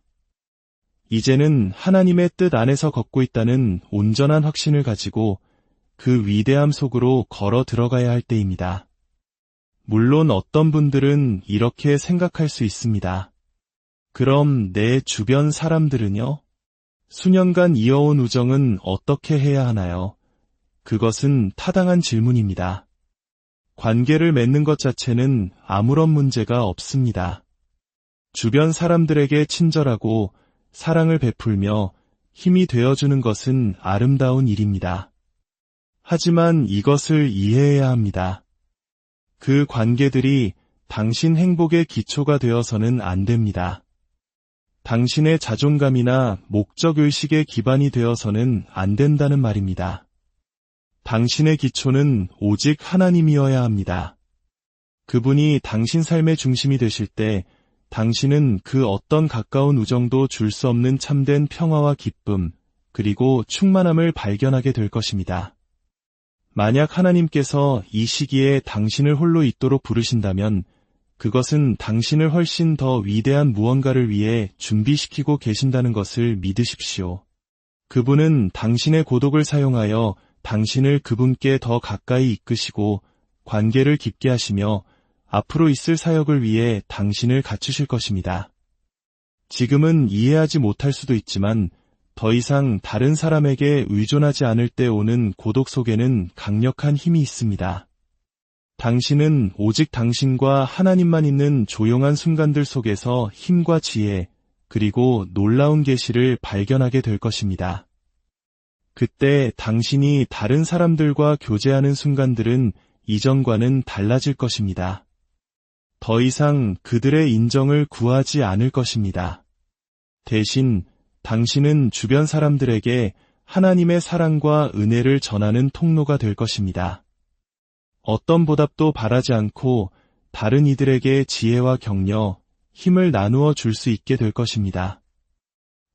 이제는 하나님의 뜻 안에서 걷고 있다는 온전한 확신을 가지고 그 위대함 속으로 걸어 들어가야 할 때입니다. 물론 어떤 분들은 이렇게 생각할 수 있습니다. 그럼 내 주변 사람들은요? 수년간 이어온 우정은 어떻게 해야 하나요? 그것은 타당한 질문입니다. 관계를 맺는 것 자체는 아무런 문제가 없습니다. 주변 사람들에게 친절하고 사랑을 베풀며 힘이 되어주는 것은 아름다운 일입니다. 하지만 이것을 이해해야 합니다. 그 관계들이 당신 행복의 기초가 되어서는 안 됩니다. 당신의 자존감이나 목적의식의 기반이 되어서는 안 된다는 말입니다. 당신의 기초는 오직 하나님이어야 합니다. 그분이 당신 삶의 중심이 되실 때 당신은 그 어떤 가까운 우정도 줄 수 없는 참된 평화와 기쁨, 그리고 충만함을 발견하게 될 것입니다. 만약 하나님께서 이 시기에 당신을 홀로 있도록 부르신다면 그것은 당신을 훨씬 더 위대한 무언가를 위해 준비시키고 계신다는 것을 믿으십시오. 그분은 당신의 고독을 사용하여 당신을 그분께 더 가까이 이끄시고 관계를 깊게 하시며 앞으로 있을 사역을 위해 당신을 갖추실 것입니다. 지금은 이해하지 못할 수도 있지만 더 이상 다른 사람에게 의존하지 않을 때 오는 고독 속에는 강력한 힘이 있습니다. 당신은 오직 당신과 하나님만 있는 조용한 순간들 속에서 힘과 지혜, 그리고 놀라운 계시를 발견하게 될 것입니다. 그때 당신이 다른 사람들과 교제하는 순간들은 이전과는 달라질 것입니다. 더 이상 그들의 인정을 구하지 않을 것입니다. 대신 당신은 주변 사람들에게 하나님의 사랑과 은혜를 전하는 통로가 될 것입니다. 어떤 보답도 바라지 않고 다른 이들에게 지혜와 격려, 힘을 나누어 줄 수 있게 될 것입니다.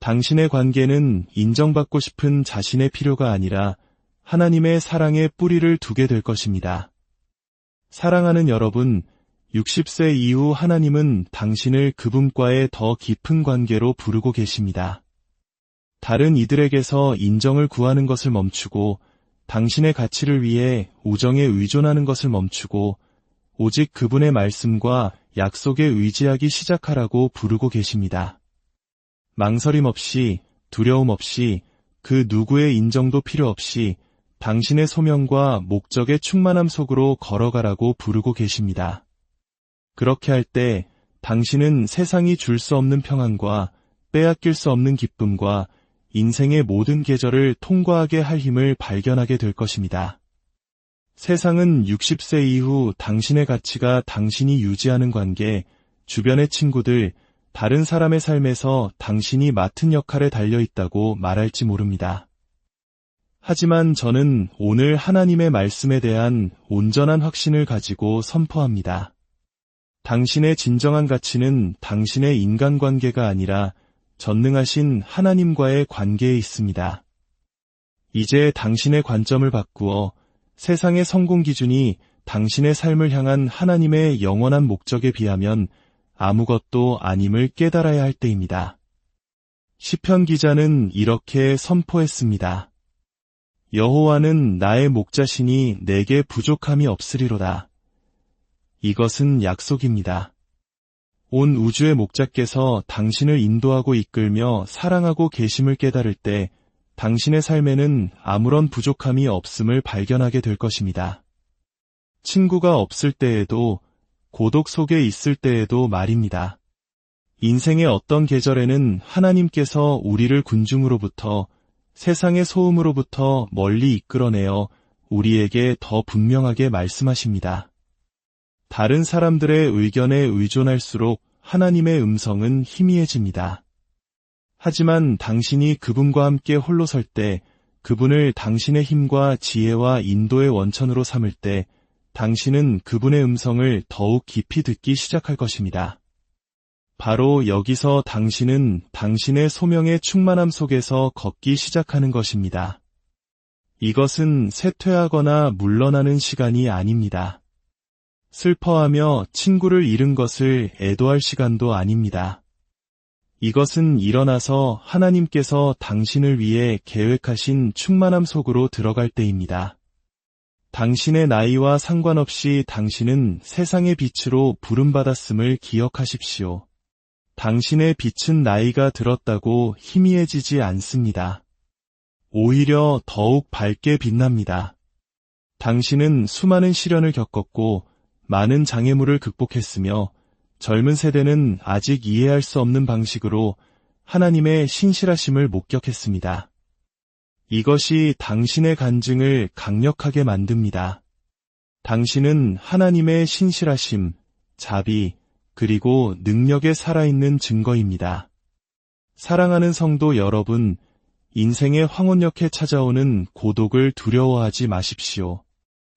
당신의 관계는 인정받고 싶은 자신의 필요가 아니라 하나님의 사랑의 뿌리를 두게 될 것입니다. 사랑하는 여러분, 60세 이후 하나님은 당신을 그분과의 더 깊은 관계로 부르고 계십니다. 다른 이들에게서 인정을 구하는 것을 멈추고 당신의 가치를 위해 우정에 의존하는 것을 멈추고 오직 그분의 말씀과 약속에 의지하기 시작하라고 부르고 계십니다. 망설임 없이, 두려움 없이, 그 누구의 인정도 필요 없이 당신의 소명과 목적의 충만함 속으로 걸어가라고 부르고 계십니다. 그렇게 할 때 당신은 세상이 줄 수 없는 평안과 빼앗길 수 없는 기쁨과 인생의 모든 계절을 통과하게 할 힘을 발견하게 될 것입니다. 세상은 60세 이후 당신의 가치가 당신이 유지하는 관계, 주변의 친구들, 다른 사람의 삶에서 당신이 맡은 역할에 달려있다고 말할지 모릅니다. 하지만 저는 오늘 하나님의 말씀에 대한 온전한 확신을 가지고 선포합니다. 당신의 진정한 가치는 당신의 인간관계가 아니라 전능하신 하나님과의 관계에 있습니다. 이제 당신의 관점을 바꾸어 세상의 성공 기준이 당신의 삶을 향한 하나님의 영원한 목적에 비하면 아무것도 아님을 깨달아야 할 때입니다. 시편 기자는 이렇게 선포했습니다. 여호와는 나의 목자시니 내게 부족함이 없으리로다. 이것은 약속입니다. 온 우주의 목자께서 당신을 인도하고 이끌며 사랑하고 계심을 깨달을 때 당신의 삶에는 아무런 부족함이 없음을 발견하게 될 것입니다. 친구가 없을 때에도 고독 속에 있을 때에도 말입니다. 인생의 어떤 계절에는 하나님께서 우리를 군중으로부터 세상의 소음으로부터 멀리 이끌어내어 우리에게 더 분명하게 말씀하십니다. 다른 사람들의 의견에 의존할수록 하나님의 음성은 희미해집니다. 하지만 당신이 그분과 함께 홀로 설 때, 그분을 당신의 힘과 지혜와 인도의 원천으로 삼을 때, 당신은 그분의 음성을 더욱 깊이 듣기 시작할 것입니다. 바로 여기서 당신은 당신의 소명의 충만함 속에서 걷기 시작하는 것입니다. 이것은 쇠퇴하거나 물러나는 시간이 아닙니다. 슬퍼하며 친구를 잃은 것을 애도할 시간도 아닙니다. 이것은 일어나서 하나님께서 당신을 위해 계획하신 충만함 속으로 들어갈 때입니다. 당신의 나이와 상관없이 당신은 세상의 빛으로 부름받았음을 기억하십시오. 당신의 빛은 나이가 들었다고 희미해지지 않습니다. 오히려 더욱 밝게 빛납니다. 당신은 수많은 시련을 겪었고 많은 장애물을 극복했으며 젊은 세대는 아직 이해할 수 없는 방식으로 하나님의 신실하심을 목격했습니다. 이것이 당신의 간증을 강력하게 만듭니다. 당신은 하나님의 신실하심, 자비, 그리고 능력에 살아있는 증거입니다. 사랑하는 성도 여러분, 인생의 황혼역에 찾아오는 고독을 두려워하지 마십시오.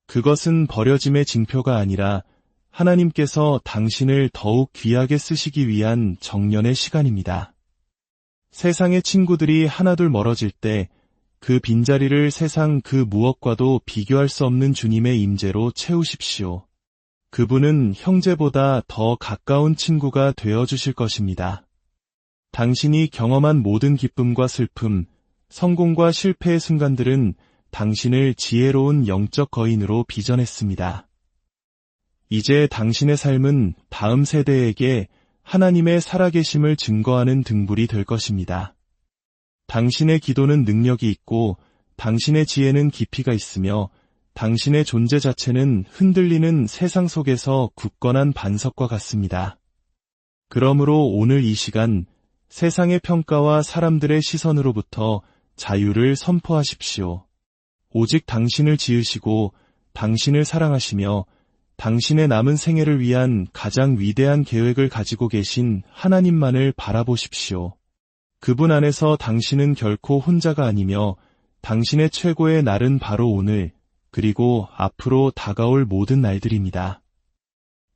그것은 버려짐의 징표가 아니라 하나님께서 당신을 더욱 귀하게 쓰시기 위한 정년의 시간입니다. 세상의 친구들이 하나둘 멀어질 때 그 빈자리를 세상 그 무엇과도 비교할 수 없는 주님의 임재로 채우십시오. 그분은 형제보다 더 가까운 친구가 되어주실 것입니다. 당신이 경험한 모든 기쁨과 슬픔, 성공과 실패의 순간들은 당신을 지혜로운 영적 거인으로 빚어냈습니다. 이제 당신의 삶은 다음 세대에게 하나님의 살아계심을 증거하는 등불이 될 것입니다. 당신의 기도는 능력이 있고 당신의 지혜는 깊이가 있으며 당신의 존재 자체는 흔들리는 세상 속에서 굳건한 반석과 같습니다. 그러므로 오늘 이 시간 세상의 평가와 사람들의 시선으로부터 자유를 선포하십시오. 오직 당신을 지으시고 당신을 사랑하시며 당신의 남은 생애를 위한 가장 위대한 계획을 가지고 계신 하나님만을 바라보십시오. 그분 안에서 당신은 결코 혼자가 아니며 당신의 최고의 날은 바로 오늘, 그리고 앞으로 다가올 모든 날들입니다.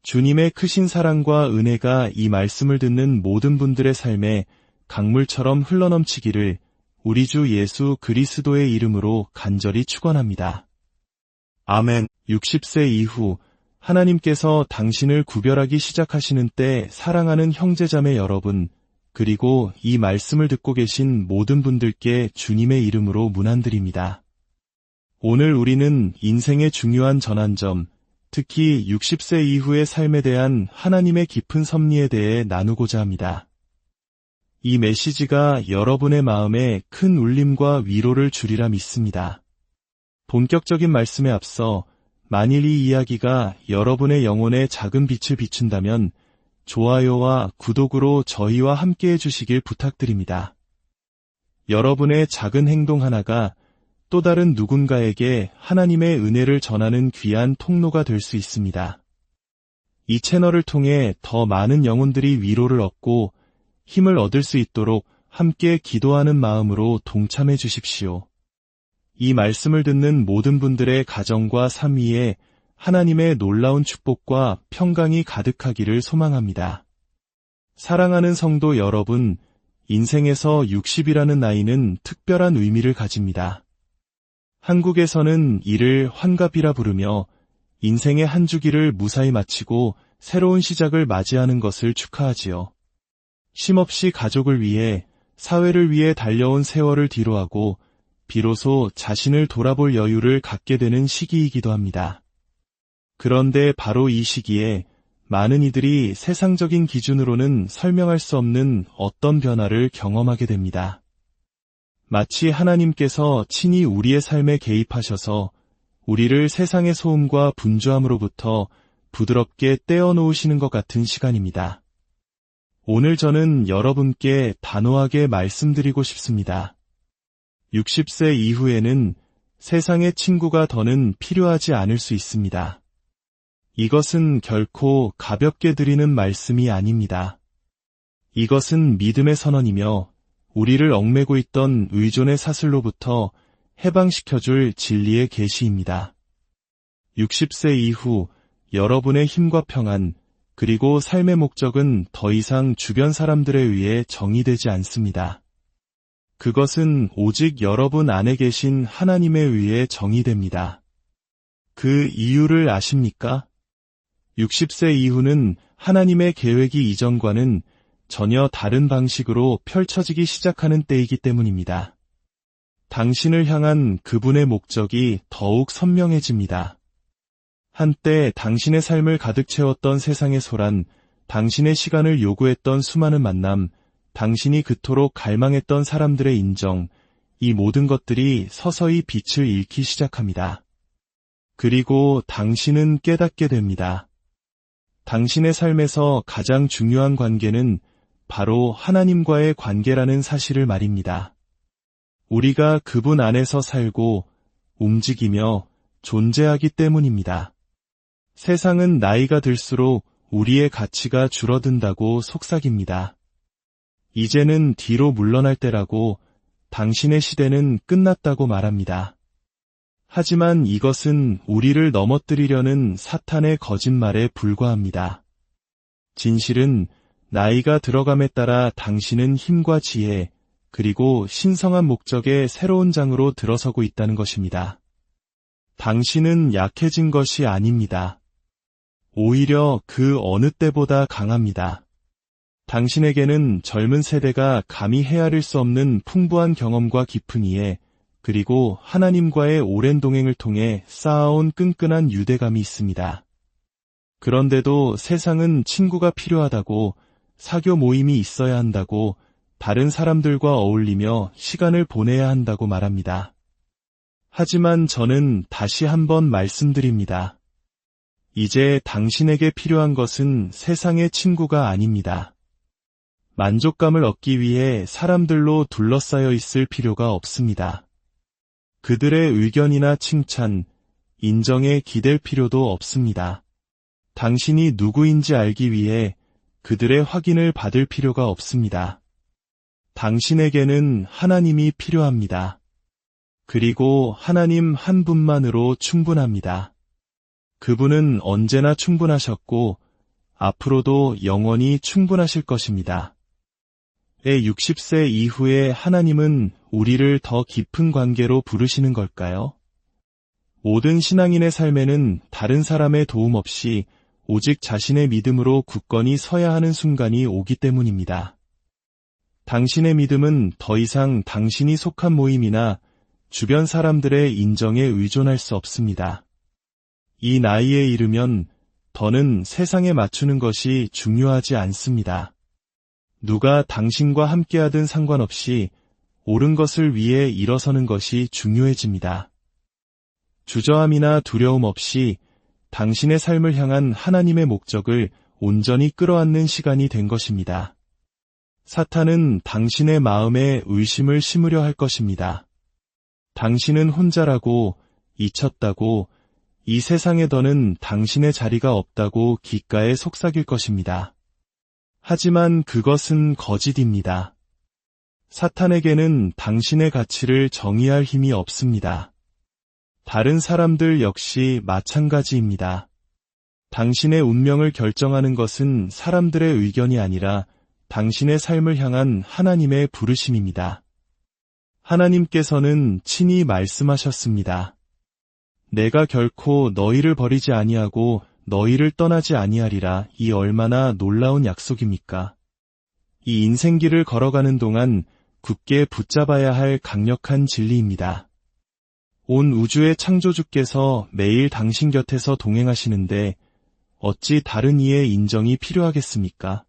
주님의 크신 사랑과 은혜가 이 말씀을 듣는 모든 분들의 삶에 강물처럼 흘러넘치기를 우리 주 예수 그리스도의 이름으로 간절히 축원합니다. 아멘. 60세 이후 하나님께서 당신을 구별하기 시작하시는 때 사랑하는 형제자매 여러분, 그리고 이 말씀을 듣고 계신 모든 분들께 주님의 이름으로 문안드립니다. 오늘 우리는 인생의 중요한 전환점, 특히 60세 이후의 삶에 대한 하나님의 깊은 섭리에 대해 나누고자 합니다. 이 메시지가 여러분의 마음에 큰 울림과 위로를 주리라 믿습니다. 본격적인 말씀에 앞서 만일 이 이야기가 여러분의 영혼에 작은 빛을 비춘다면 좋아요와 구독으로 저희와 함께 해주시길 부탁드립니다. 여러분의 작은 행동 하나가 또 다른 누군가에게 하나님의 은혜를 전하는 귀한 통로가 될 수 있습니다. 이 채널을 통해 더 많은 영혼들이 위로를 얻고 힘을 얻을 수 있도록 함께 기도하는 마음으로 동참해 주십시오. 이 말씀을 듣는 모든 분들의 가정과 삶 위에 하나님의 놀라운 축복과 평강이 가득하기를 소망합니다. 사랑하는 성도 여러분, 인생에서 60이라는 나이는 특별한 의미를 가집니다. 한국에서는 이를 환갑이라 부르며 인생의 한 주기를 무사히 마치고 새로운 시작을 맞이하는 것을 축하하지요. 쉼없이 가족을 위해, 사회를 위해 달려온 세월을 뒤로하고 비로소 자신을 돌아볼 여유를 갖게 되는 시기이기도 합니다. 그런데 바로 이 시기에 많은 이들이 세상적인 기준으로는 설명할 수 없는 어떤 변화를 경험하게 됩니다. 마치 하나님께서 친히 우리의 삶에 개입하셔서 우리를 세상의 소음과 분주함으로부터 부드럽게 떼어놓으시는 것 같은 시간입니다. 오늘 저는 여러분께 단호하게 말씀드리고 싶습니다. 60세 이후에는 세상의 친구가 더는 필요하지 않을 수 있습니다. 이것은 결코 가볍게 드리는 말씀이 아닙니다. 이것은 믿음의 선언이며 우리를 얽매고 있던 의존의 사슬로부터 해방시켜줄 진리의 계시입니다. 60세 이후 여러분의 힘과 평안, 그리고 삶의 목적은 더 이상 주변 사람들에 의해 정의되지 않습니다. 그것은 오직 여러분 안에 계신 하나님에 의해 정의됩니다. 그 이유를 아십니까? 60세 이후는 하나님의 계획이 이전과는 전혀 다른 방식으로 펼쳐지기 시작하는 때이기 때문입니다. 당신을 향한 그분의 목적이 더욱 선명해집니다. 한때 당신의 삶을 가득 채웠던 세상의 소란, 당신의 시간을 요구했던 수많은 만남, 당신이 그토록 갈망했던 사람들의 인정, 이 모든 것들이 서서히 빛을 잃기 시작합니다. 그리고 당신은 깨닫게 됩니다. 당신의 삶에서 가장 중요한 관계는 바로 하나님과의 관계라는 사실을 말입니다. 우리가 그분 안에서 살고 움직이며 존재하기 때문입니다. 세상은 나이가 들수록 우리의 가치가 줄어든다고 속삭입니다. 이제는 뒤로 물러날 때라고, 당신의 시대는 끝났다고 말합니다. 하지만 이것은 우리를 넘어뜨리려는 사탄의 거짓말에 불과합니다. 진실은 나이가 들어감에 따라 당신은 힘과 지혜, 그리고 신성한 목적의 새로운 장으로 들어서고 있다는 것입니다. 당신은 약해진 것이 아닙니다. 오히려 그 어느 때보다 강합니다. 당신에게는 젊은 세대가 감히 헤아릴 수 없는 풍부한 경험과 깊은 이해, 그리고 하나님과의 오랜 동행을 통해 쌓아온 끈끈한 유대감이 있습니다. 그런데도 세상은 친구가 필요하다고, 사교 모임이 있어야 한다고, 다른 사람들과 어울리며 시간을 보내야 한다고 말합니다. 하지만 저는 다시 한번 말씀드립니다. 이제 당신에게 필요한 것은 세상의 친구가 아닙니다. 만족감을 얻기 위해 사람들로 둘러싸여 있을 필요가 없습니다. 그들의 의견이나 칭찬, 인정에 기댈 필요도 없습니다. 당신이 누구인지 알기 위해 그들의 확인을 받을 필요가 없습니다. 당신에게는 하나님이 필요합니다. 그리고 하나님 한 분만으로 충분합니다. 그분은 언제나 충분하셨고 앞으로도 영원히 충분하실 것입니다. 60세 이후에 하나님은 우리를 더 깊은 관계로 부르시는 걸까요? 모든 신앙인의 삶에는 다른 사람의 도움 없이 오직 자신의 믿음으로 굳건히 서야 하는 순간이 오기 때문입니다. 당신의 믿음은 더 이상 당신이 속한 모임이나 주변 사람들의 인정에 의존할 수 없습니다. 이 나이에 이르면 더는 세상에 맞추는 것이 중요하지 않습니다. 누가 당신과 함께하든 상관없이 옳은 것을 위해 일어서는 것이 중요해집니다. 주저함이나 두려움 없이 당신의 삶을 향한 하나님의 목적을 온전히 끌어안는 시간이 된 것입니다. 사탄은 당신의 마음에 의심을 심으려 할 것입니다. 당신은 혼자라고, 잊혔다고, 이 세상에 더는 당신의 자리가 없다고 귓가에 속삭일 것입니다. 하지만 그것은 거짓입니다. 사탄에게는 당신의 가치를 정의할 힘이 없습니다. 다른 사람들 역시 마찬가지입니다. 당신의 운명을 결정하는 것은 사람들의 의견이 아니라 당신의 삶을 향한 하나님의 부르심입니다. 하나님께서는 친히 말씀하셨습니다. 내가 결코 너희를 버리지 아니하고 너희를 떠나지 아니하리라. 이 얼마나 놀라운 약속입니까? 이 인생길을 걸어가는 동안 굳게 붙잡아야 할 강력한 진리입니다. 온 우주의 창조주께서 매일 당신 곁에서 동행하시는데 어찌 다른 이의 인정이 필요하겠습니까?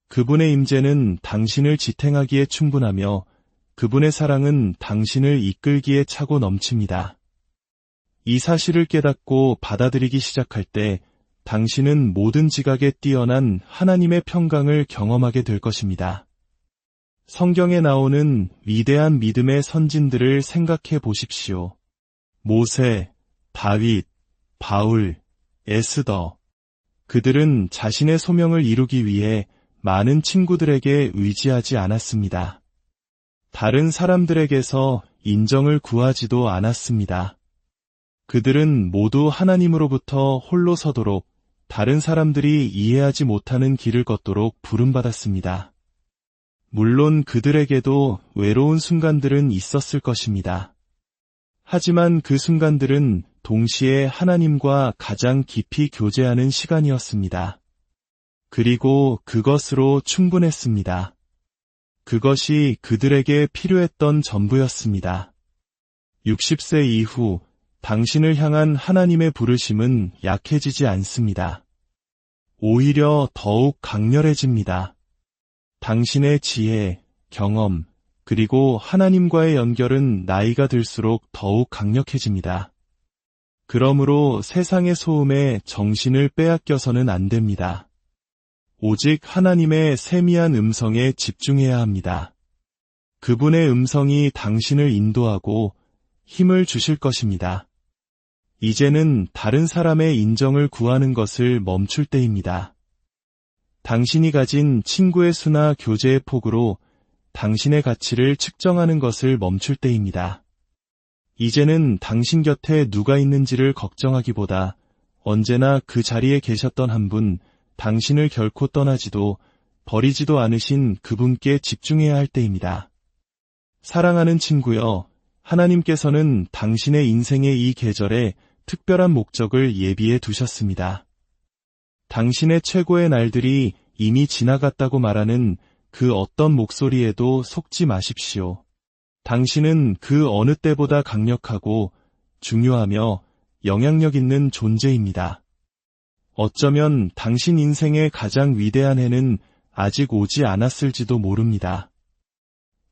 그분의 임재는 당신을 지탱하기에 충분하며 그분의 사랑은 당신을 이끌기에 차고 넘칩니다. 이 사실을 깨닫고 받아들이기 시작할 때 당신은 모든 지각에 뛰어난 하나님의 평강을 경험하게 될 것입니다. 성경에 나오는 위대한 믿음의 선진들을 생각해 보십시오. 모세, 다윗, 바울, 에스더. 그들은 자신의 소명을 이루기 위해 많은 친구들에게 의지하지 않았습니다. 다른 사람들에게서 인정을 구하지도 않았습니다. 그들은 모두 하나님으로부터 홀로 서도록 다른 사람들이 이해하지 못하는 길을 걷도록 부름받았습니다. 물론 그들에게도 외로운 순간들은 있었을 것입니다. 하지만 그 순간들은 동시에 하나님과 가장 깊이 교제하는 시간이었습니다. 그리고 그것으로 충분했습니다. 그것이 그들에게 필요했던 전부였습니다. 60세 이후 당신을 향한 하나님의 부르심은 약해지지 않습니다. 오히려 더욱 강렬해집니다. 당신의 지혜, 경험, 그리고 하나님과의 연결은 나이가 들수록 더욱 강력해집니다. 그러므로 세상의 소음에 정신을 빼앗겨서는 안 됩니다. 오직 하나님의 세미한 음성에 집중해야 합니다. 그분의 음성이 당신을 인도하고 힘을 주실 것입니다. 이제는 다른 사람의 인정을 구하는 것을 멈출 때입니다. 당신이 가진 친구의 수나 교제의 폭으로 당신의 가치를 측정하는 것을 멈출 때입니다. 이제는 당신 곁에 누가 있는지를 걱정하기보다 언제나 그 자리에 계셨던 한 분, 당신을 결코 떠나지도 버리지도 않으신 그분께 집중해야 할 때입니다. 사랑하는 친구여, 하나님께서는 당신의 인생의 이 계절에 특별한 목적을 예비해 두셨습니다. 당신의 최고의 날들이 이미 지나갔다고 말하는 그 어떤 목소리에도 속지 마십시오. 당신은 그 어느 때보다 강력하고 중요하며 영향력 있는 존재입니다. 어쩌면 당신 인생의 가장 위대한 해는 아직 오지 않았을지도 모릅니다.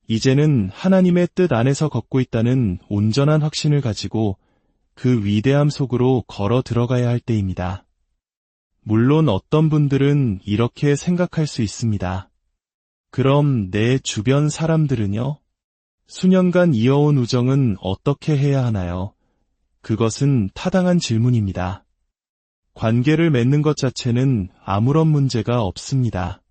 이제는 하나님의 뜻 안에서 걷고 있다는 온전한 확신을 가지고 그 위대함 속으로 걸어 들어가야 할 때입니다. 물론 어떤 분들은 이렇게 생각할 수 있습니다. 그럼 내 주변 사람들은요? 수년간 이어온 우정은 어떻게 해야 하나요? 그것은 타당한 질문입니다. 관계를 맺는 것 자체는 아무런 문제가 없습니다.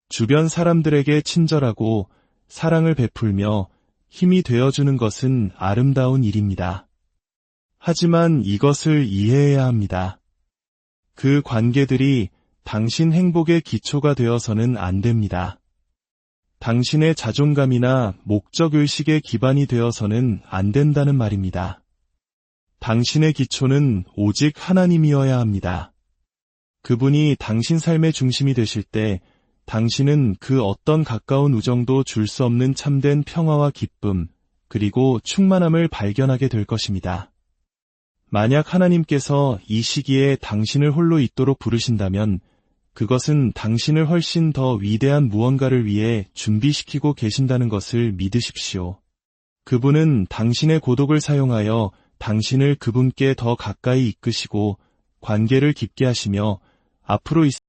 주변 사람들에게 친절하고 사랑을 베풀며 힘이 되어주는 것은 아름다운 일입니다. 하지만 이것을 이해해야 합니다. 그 관계들이 당신 행복의 기초가 되어서는 안 됩니다. 당신의 자존감이나 목적의식의 기반이 되어서는 안 된다는 말입니다. 당신의 기초는 오직 하나님이어야 합니다. 그분이 당신 삶의 중심이 되실 때 당신은 그 어떤 가까운 우정도 줄 수 없는 참된 평화와 기쁨, 그리고 충만함을 발견하게 될 것입니다. 만약 하나님께서 이 시기에 당신을 홀로 있도록 부르신다면 그것은 당신을 훨씬 더 위대한 무언가를 위해 준비시키고 계신다는 것을 믿으십시오. 그분은 당신의 고독을 사용하여 당신을 그분께 더 가까이 이끄시고 관계를 깊게 하시며 앞으로